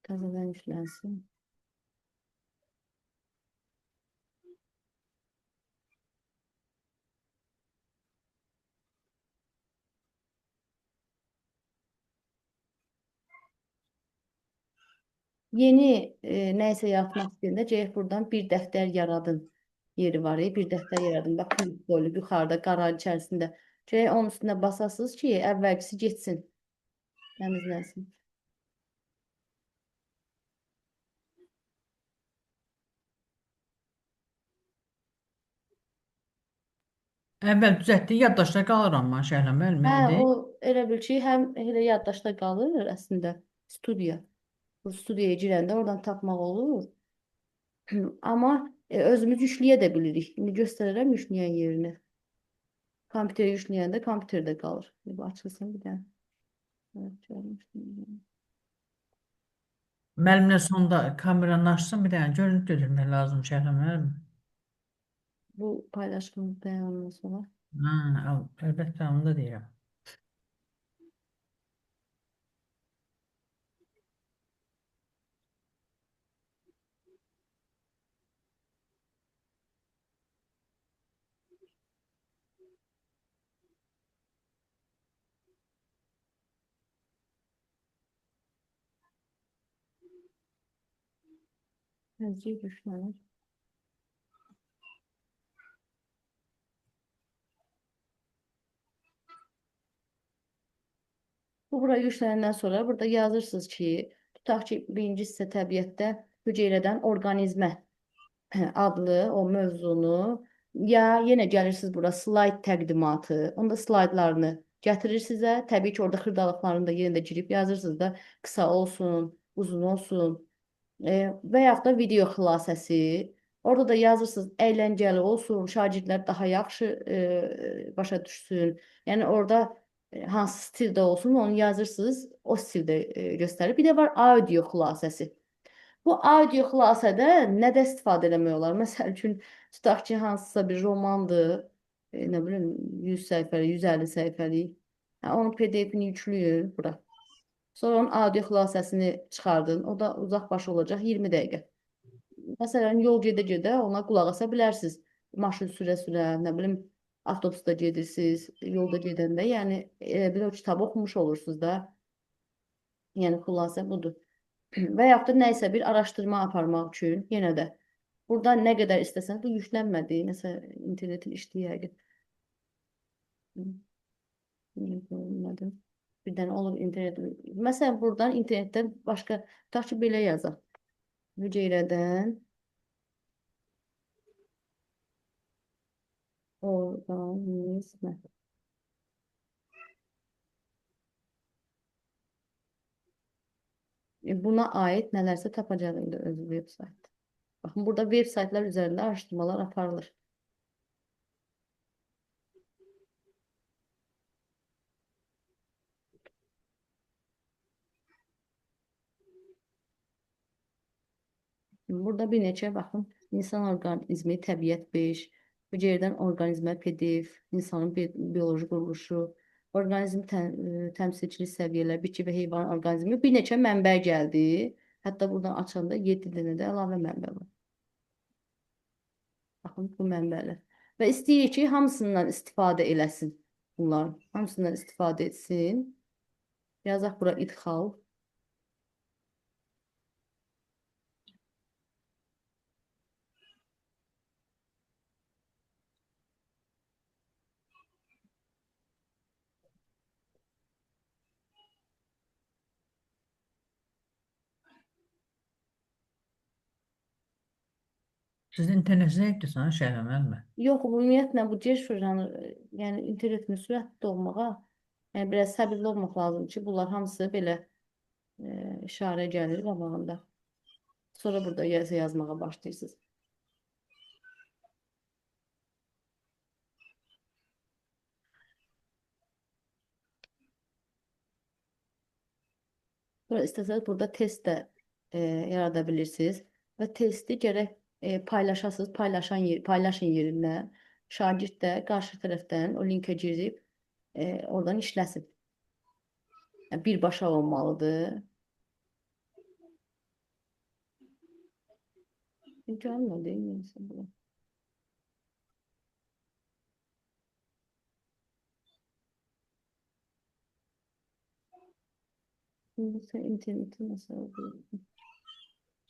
Təzədən yüklənsin. Yeni nəysə yaratmaq istəyəndə gələk buradan bir dəftər yaradın yeri var. Bir dəftər yaradın. Bax, qoyulub yuxarıda qarar içərisində. Gələk onun üstünə basasınız ki, əvvəlkisi getsin. Təmizlənsin. Əvvəl düzəltdiyi yaddaşda qalır amma Şəhlə müəllim, Hə, elə o deyil. elə bil ki, həm elə yaddaşda qalır əslində studiya. Bu studiyaya girəndə oradan tapmaq olur. Amma özümüz yükləyə də bilirik. İndi göstərərəm yükləyən yerini. Kompüterə yükləyəndə kompüterdə qalır. Bu açılsın bir dənə. Evet, görmüşdüm. Müəllimlə sonda kameranı açsın, bir dənə görüntü götürmək lazım Şəhlə müəllim. Bu paylaşımı beğenmeden sonra. Ha, əlbəttə onu da deyirəm. Hızlı güçlenir. Bu bura yüklənəndən sonra burada yazırsınız ki, tutaq ki, birinci hissə təbiətdə hüceyrədən orqanizmə adlı o mövzunu, ya yenə gəlirsiniz bura slayd təqdimatı, onda slaydlarını gətirir sizə. Təbii ki, orada xırdalıqlarını da yenə də girib yazırsınız da, qısa olsun, uzun olsun. Və yaxud da video xülasəsi. Orada da yazırsınız, əyləncəli olsun, şagirdlər daha yaxşı başa düşsün. Yəni orada hansı stildə olsun, onu yazırsınız, o stildə göstərir. Bir də var audio xülasəsi. Bu audio xülasədə nədə istifadə eləmək olar? Məsəl üçün, tutaq ki, hansısa bir romandır, nə bilim, 100 səhifəlik, 150 səhifəlik. Onun PDF-ini yüklüyün bura. Sonra onun audio xülasəsini çıxardın. O da uzaq başı olacaq 20 dəqiqə. Məsələn, yol gedə-gedə ona qulaq asa bilərsiniz. Maşın sürə-sürə, nə bilim, avtobusda gedirsiniz, yolda gedəndə, yəni bir o kitabı oxumuş olursunuz da. Yəni xülasə budur. Və yaxud da nəyisə bir araşdırma aparmaq üçün yenə də burada nə qədər istəsəniz, bu yüklənmədi, nəsə internetin işləyir yəqin. Bilmədim. Bir dənə olur internet. Məsələn, buradan internetdən başqa, tutaq ki, belə yazaq. Hüceyrədən orqanizmə. Buna aid nələrsə tapacağım indi öz web saytı. Baxın, burada web saytlar üzərində araşdırmalar aparılır. Burada bir neçə baxın, insan orqanizmi, təbiət 5, hüceyrədən orqanizmə PDF, insanın bioloji quruluşu, orqanizm təmsilçilik səviyyələr, bitki və heyvan orqanizmi, bir neçə mənbə gəldi. Hətta buradan açanda 7 dənə də əlavə mənbə var. Baxın, bu mənbələr. Və istəyirik ki, hamısından istifadə eləsin bunlar. Hamısından istifadə etsin. Yazaq bura idxal. Sizin internet zəifdir sana Şəhlə müəllimə. Yox, ümumiyyətlə bu gec fırlanır. Yəni internetin sürətli olmağa, yəni biraz səbirli olmaq lazım ki, bunlar hamısı belə işarə gəlir qabağında. Sonra burada yazmağa başlayırsınız. Sonra istəsəniz burada test də yarada bilirsiniz və testi gərək paylaşasınız, paylaşın yerindən. Şagird də qarşı tərəfdən o linkə girib oradan işləsin. Yəni, birbaşa olmalıdır. Gəlmədi, neysə bu. Sən interneti nasıl oldu?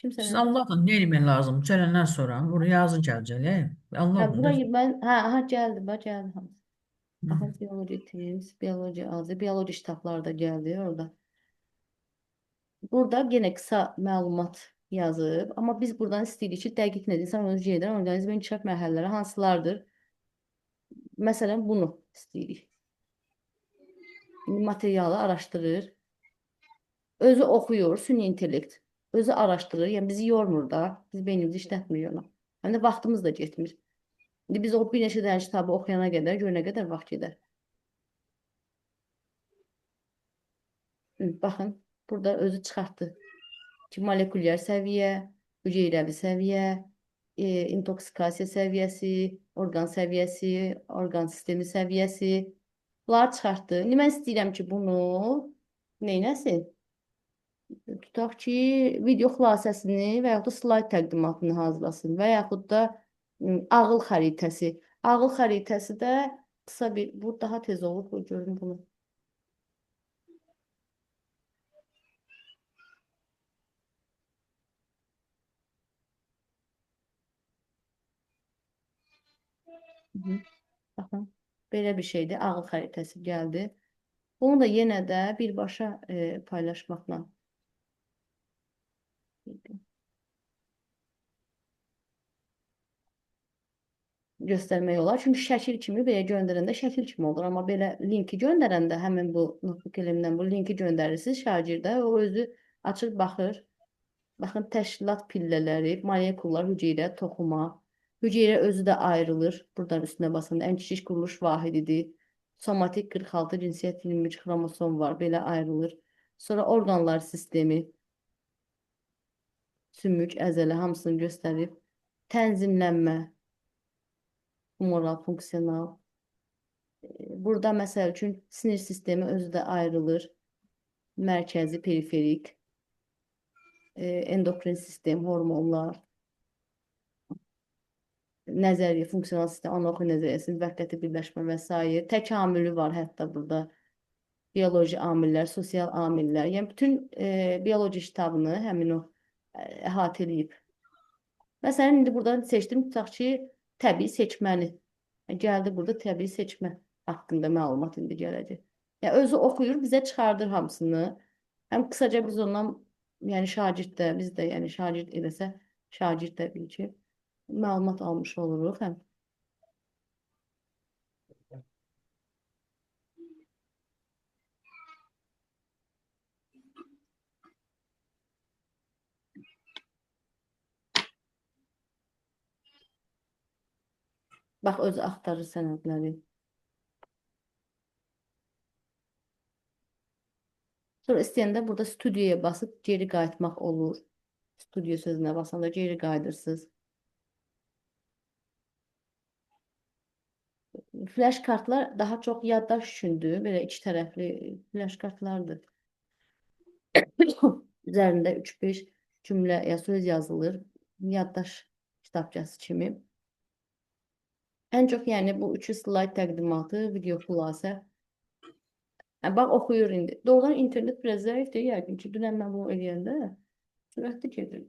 Siz Allah'ın nə eləmək lazım? Çələndən sonra buraya yazı gələcək. Allah'ın Burayı mən, gəldi, gəldi hamısı. Hı. Baxın, bioloji Teams, bioloji azı, bioloji kitablar da gəldi orada. Burada yenə qısa məlumat yazıb, amma biz buradan istəyirik ki, dəqiq nədir? İnsan hüceyrədən orqanizmin inkişaf mərhələləri hansılardır? Məsələn, bunu istəyirik. Materialı araşdırır. Özü oxuyur, süni intellekt. Özü araşdırır, yəni bizi yormur da, biz beynimizi işlətmir ona. Həm də vaxtımız da getmir. İndi biz o bir neçə dənə kitabı oxuyana qədər, görənə qədər vaxt gedər. Baxın, burada özü çıxartdı ki, molekulyar səviyyə, hüceyrəvi səviyyə, intoksikasiya səviyyəsi, orqan səviyyəsi, orqan sistemi səviyyəsi. Bunları çıxartdı. İndi mən istəyirəm ki, bunu neynəsin? Tutaq ki, video xülasəsini və yaxud da slayd təqdimatını hazırlasın və yaxud da ağıl xəritəsi. Ağıl xəritəsi də qısa bir, bu daha tez olur, görün bunu. Baxın, belə bir şeydir, ağıl xəritəsi gəldi. Bunu da yenə də birbaşa paylaşmaqla. göstərmək olar. Çünki şəkil kimi belə göndərəndə şəkil kimi olur. Amma belə linki göndərəndə həmin bu notebook elimindən bu linki göndərirsiniz şagirdə, o özü açır, baxır. Baxın, təşkilat pillələri, molekullar, hüceyrə, toxuma. Hüceyrə özü də ayrılır. Buradan üstünə basanda ən kiçik quruluş vahididir. Somatik 46, cinsiyyət 23 xromosom var. Belə ayrılır. Sonra orqanlar sistemi, sümük, əzələ hamısını göstərib. Tənzimlənmə, humoral, funksional. Burada məsəl üçün sinir sistemi özü də ayrılır. Mərkəzi, periferik, endokrin sistem, hormonlar, nəzəriyyə, funksional sistem, anaoxu nəzəriyyəsi, müvəqqəti birləşmə və s. Təkamülü var hətta burada. Bioloji amillər, sosial amillər. Yəni bütün bioloji kitabını həmin o əhatə eləyib. Məsələn, indi burada seçdim, tutaq ki, təbii seçməni. Gəldi burada təbii seçmə haqqında məlumat indi gələcək. Yəni özü oxuyur, bizə çıxardır hamısını. Həm qısaca biz ondan, yəni şagird də, biz də yəni şagird eləsə, şagird təbii ki, məlumat almış oluruq. Həm bax, özü axtarır sənədləri. Sonra istəyəndə burada studiyaya basıb geri qayıtmaq olur. Studiyo sözünə basanda geri qayıdırsınız. Flash kartlar daha çox yaddaş üçündür. Belə iki tərəfli flash kartlardır. Üzərində 3-5 cümlə ya söz yazılır. Yaddaş kitabçası kimi. Ən çox yəni bu 3 slayd təqdimatı, video xülasə. Bax, oxuyur indi. Doğrudan internet biraz zəifdir. Yəqin ki, dünən mən bunu eləyəndə sürətli gedir.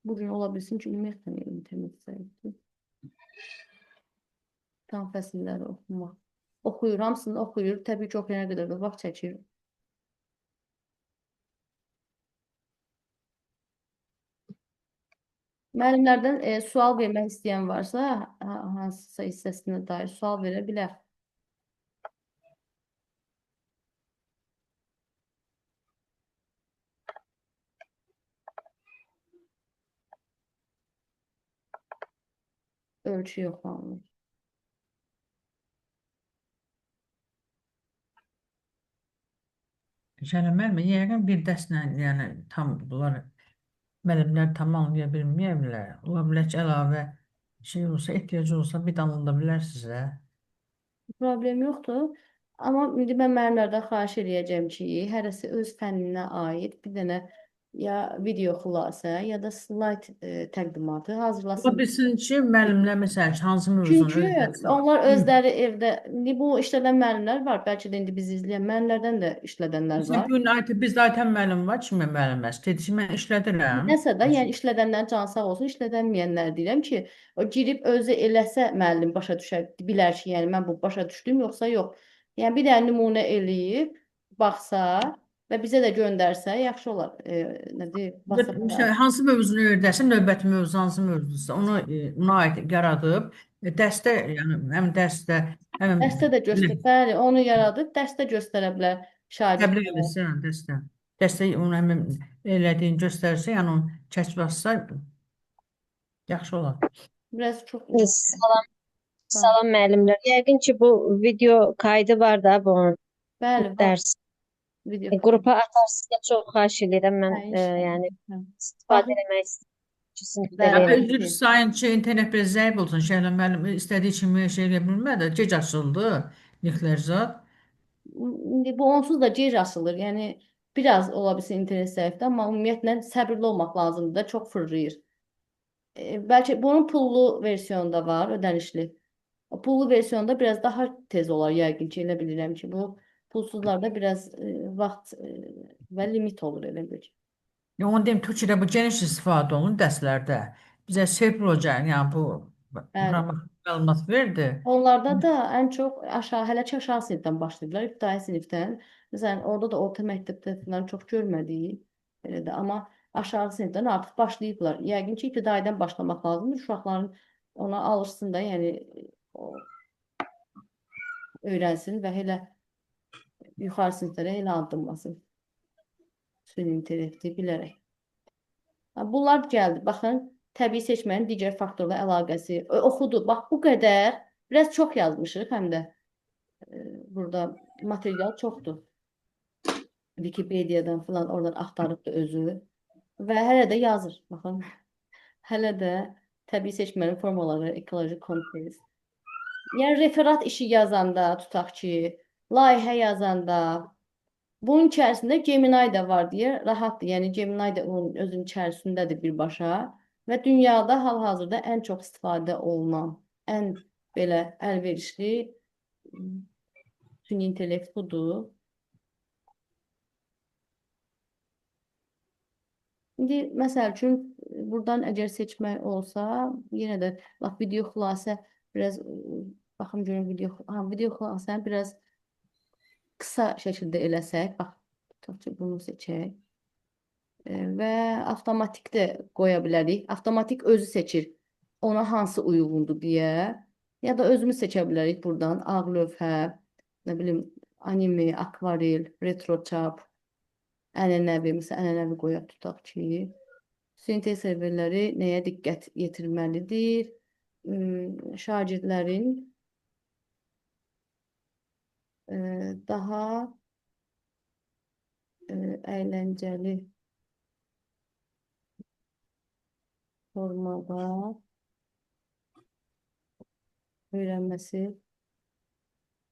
Bugün ola bilsin ki, ümumiyyətlə internet zəifdir. Tam fəsilləri oxumaq. Oxuyur, hamısını oxuyur. Təbii ki, oxuyana qədər də vaxt çəkir. Müəllimlərdən sual vermək istəyən varsa, hansısa hissəsinə dair sual verə bilər. Ölçü yoxlanılır. Şərəm müəllimə, yəqin bir dərslə, yəni tam bunlar müəllimlər tam anlaya bilməyəbilər. Ola bilər ki, əlavə şey olsa, ehtiyacı olsa bir danılda bilərsiniz də. Problem yoxdur. Amma indi mən müəllimlərdən xahiş edəcəm ki, hərəsi öz fənninə aid bir dənə ya video xülasə, ya da slayd təqdimatı Ola hazırlasın. bilsin ki, müəllimlər məsəl üçün hansı mövzunu Çünki öyrətsin. onlar özləri evdə, indi bu işlədən müəllimlər var, bəlkə də indi bizi izləyən müəllimlərdən də işlədənlər Məsələn, var. bu gün bizdə Aytən müəllim var, kimi müəlliməsi. Dedi ki, mən işlədirəm. Nəsə də, yəni işlədənlər can sağ olsun, işlədənməyənlər deyirəm ki, o girib özü eləsə müəllim başa düşər, bilər ki, yəni mən bu başa düşdüm, yoxsa yox. Yəni bir dənə nümunə eləyib, baxsa və bizə də göndərsə, yaxşı olar. Nədir? Hansı mövzunu öyrədərsə, növbəti mövzu hansı mövzusa, ona aid yaradıb, dərsdə, yəni həm dərsdə, həm Dərsdə də göstər, bəli, onu yaradıb, dərsdə göstərə bilər təbliğ şagirdlərə. edirsən dərsdə. Dərsdə onu həmin elədiyini göstərsə, yəni onu çək bassa yaxşı olar. Biraz çox Salam müəllimlər. Yəqin ki, bu video kaydı var da bunun bəli, var. dərs. Video Qrupa atarsınız, çox xahiş edirəm mən, inşallah. yəni Hə. istifadə etmək istəyirəm. Bəli. Ya üzr istəyin ki, internet biraz zəif olsun. Şəhərlə müəllim istədiyi kimi şey edə bilmədi. Gec açıldı linklər zat. İndi bu onsuz da gec açılır. Yəni biraz ola bilsin internet zəifdir, amma ümumiyyətlə səbirli olmaq lazımdır da, çox fırlayır. Bəlkə bunun pullu versiyonu da var, ödənişli. O pullu versiyonda biraz daha tez olar yəqin ki, elə bilirəm ki, bu pulsuzlarda biraz vaxt və limit olur elə bir. Ya onu deyim, Türkiyədə bu geniş istifadə olunur dərslərdə. Bizə seyf proje, yəni bu məlumat verdi. Onlarda da ən çox hələ ki aşağı sinifdən başlayıblar, ibtidai sinifdən. Məsələn, orada da orta məktəbdə falan çox görmədik, elə də, amma aşağı sinifdən artıq başlayıblar. Yəqin ki, ibtidaidən başlamaq lazımdır. Uşaqların ona alışsın da, yəni o öyrənsin və elə yuxarı siniflərə elə addımlasın. Süni intellekti bilərək. Bunlar gəldi. Baxın, təbii seçmənin digər faktorla əlaqəsi. Oxudu. Bax, bu qədər. Biraz çox yazmışıq həm də. Burada material çoxdur. Wikipediyadan falan oradan axtarıb da özü. Və hələ də yazır. Baxın, hələ də təbii seçmənin formaları, ekoloji kontekst. Yəni, referat işi yazanda, tutaq ki, layihə yazanda, bunun içərisində Gemini də var deyə rahatdır. Yəni, Gemini də onun özünün içərisindədir birbaşa və dünyada hal-hazırda ən çox istifadə olunan, ən belə əlverişli süni intellekt budur. İndi məsəl üçün buradan əgər seçmək olsa, yenə də bax, video xülasə biraz baxım görüm video xülasəni biraz qısa şəkildə eləsək, bax, tutaq ki, bunu seçək və avtomatik də qoya bilərik. Avtomatik özü seçir ona hansı uyğundur deyə, ya da özümüz seçə bilərik buradan ağ lövhə, nə bilim, anime, akvarel, retroçap, ənənəvi, məsələn, ənənəvi qoyaq tutaq ki, sintez serverləri nəyə diqqət yetirməlidir? Şagirdlərin daha əyləncəli formada öyrənməsi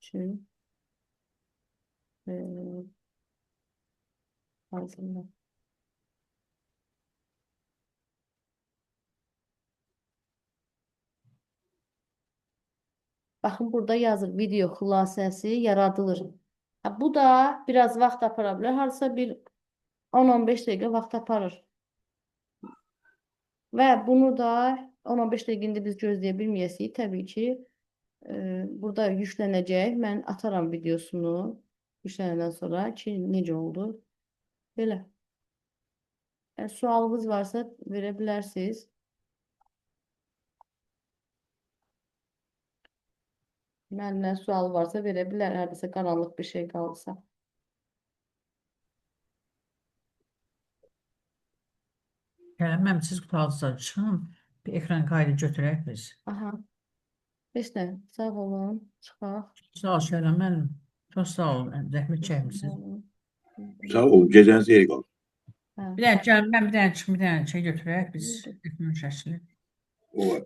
üçün hazırlar. Baxın, burada yazır, video xülasəsi yaradılır. Bu da biraz vaxt apara bilər. Harasa bir 10-15 dəqiqə vaxt aparır. Və bunu da 10-15 dəqiqində biz gözləyə bilməyəsinik. Təbii ki, burada yüklənəcək. Mən ataram videosunu yüklənəndən sonra ki, necə oldu. Belə. Sualınız varsa verə bilərsiniz. Müəllimlərin sualı varsa verə bilər, hardasa qaranlıq bir şey qalırsa. Gəlməm, siz qutalınızdan çıxın, bir ekran kaydı götürək biz. Aha. Heç nə, sağ olun, çıxaq. Sağ ol, Şəhlə müəllim. Çox sağ olun, zəhmət çəkmisiniz. Sağ ol, gecəniz xeyir qalsın. Bir dənə gəlməm, bir dənə çıxın, bir dənə şey götürək biz. Ekran şəkli. Olar.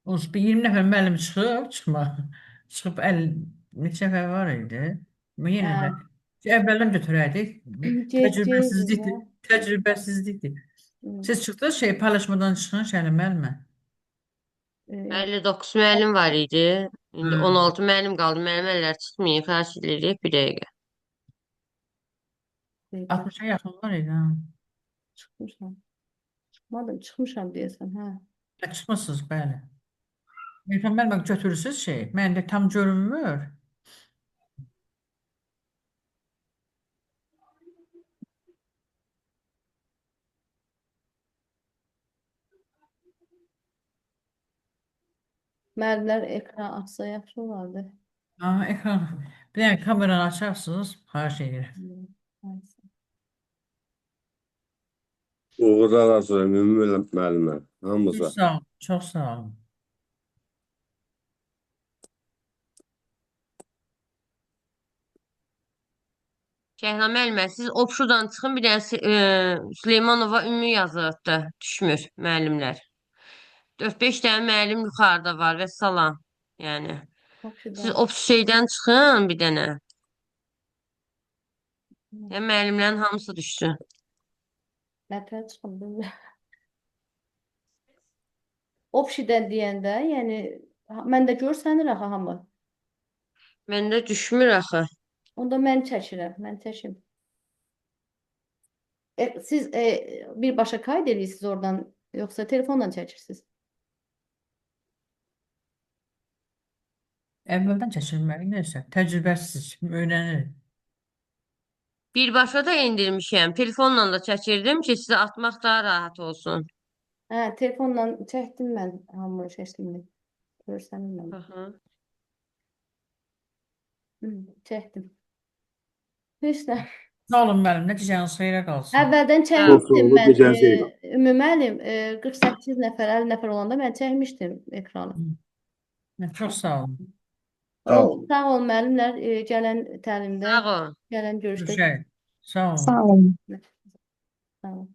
Olsun, bir 20 nəfər müəllim çıxıb 50 neçə nəfər var idi. Yenə də əvvəldən götürərdik. Təcrübəsizlikdir. Siz çıxdınız paylaşmadan çıxın Şəhlə müəllimə. 59 müəllim var idi. İndi 16 müəllim qaldı. Mənim əllər çıxmayın. Xahiş edirik bir dəqiqə. 60-a yaxınlar idi. Çıxmışam. Çıxmadım, çıxmışam deyəsən, hə. Çıxmısınız, bəli. Elxan müəllimə götürürsünüz məndə tam görünmür. Müəllimlər ekran açsa yaxşı olardı. Ekran. Bir dənə kameranı açarsınız, xahiş edirəm. Uğurlar arzulayım ümumi müəllimə, hamımıza. Çox sağ olun, çox sağ olun. Şəhla müəllimə, siz Opşudan çıxın, bir dənə Süleymanova ümumi yazı da düşmür müəllimlər. 4-5 dənə müəllim yuxarıda var və salam. Yəni, siz Opşu şeydən çıxın bir dənə. Yəni, müəllimlərin hamısı düşsün. Nətər çıxın, bilmirəm. Opşidən deyəndə, yəni, məndə görsənir axı hamı. Məndə düşmür axı. Onda mən çəkirəm, mən çəkim. Siz birbaşa kayd edirsiniz oradan, yoxsa telefonla çəkirsiniz? Əvvəldən çəkilməli, neysə, təcrübəsiz, öyrənir. Birbaşa da indirmişəm. Telefonla da çəkirdim ki, sizə atmaq daha rahat olsun. Hə, telefonla çəkdim mən hamı seçdiyimi. Görsənir mən. Aha. Çəkdim. Heç nə. Sağ olun müəllim, nəticəniz xeyrə qalsın. Əvvəldən Çox sağ çəkmişdim olun, mən. gecəniz xeyir olsun. Ümmü müəllim, 48 nəfər, 50 nəfər olanda mən çəkmişdim ekranı. Çox sağ olun. Sağ olun. Sağ olun müəllimlər, gələn təlimdə, Sağ ol. gələn görüşdə. Görüşək. Sağ olun. Sağ olun. Sağ olun.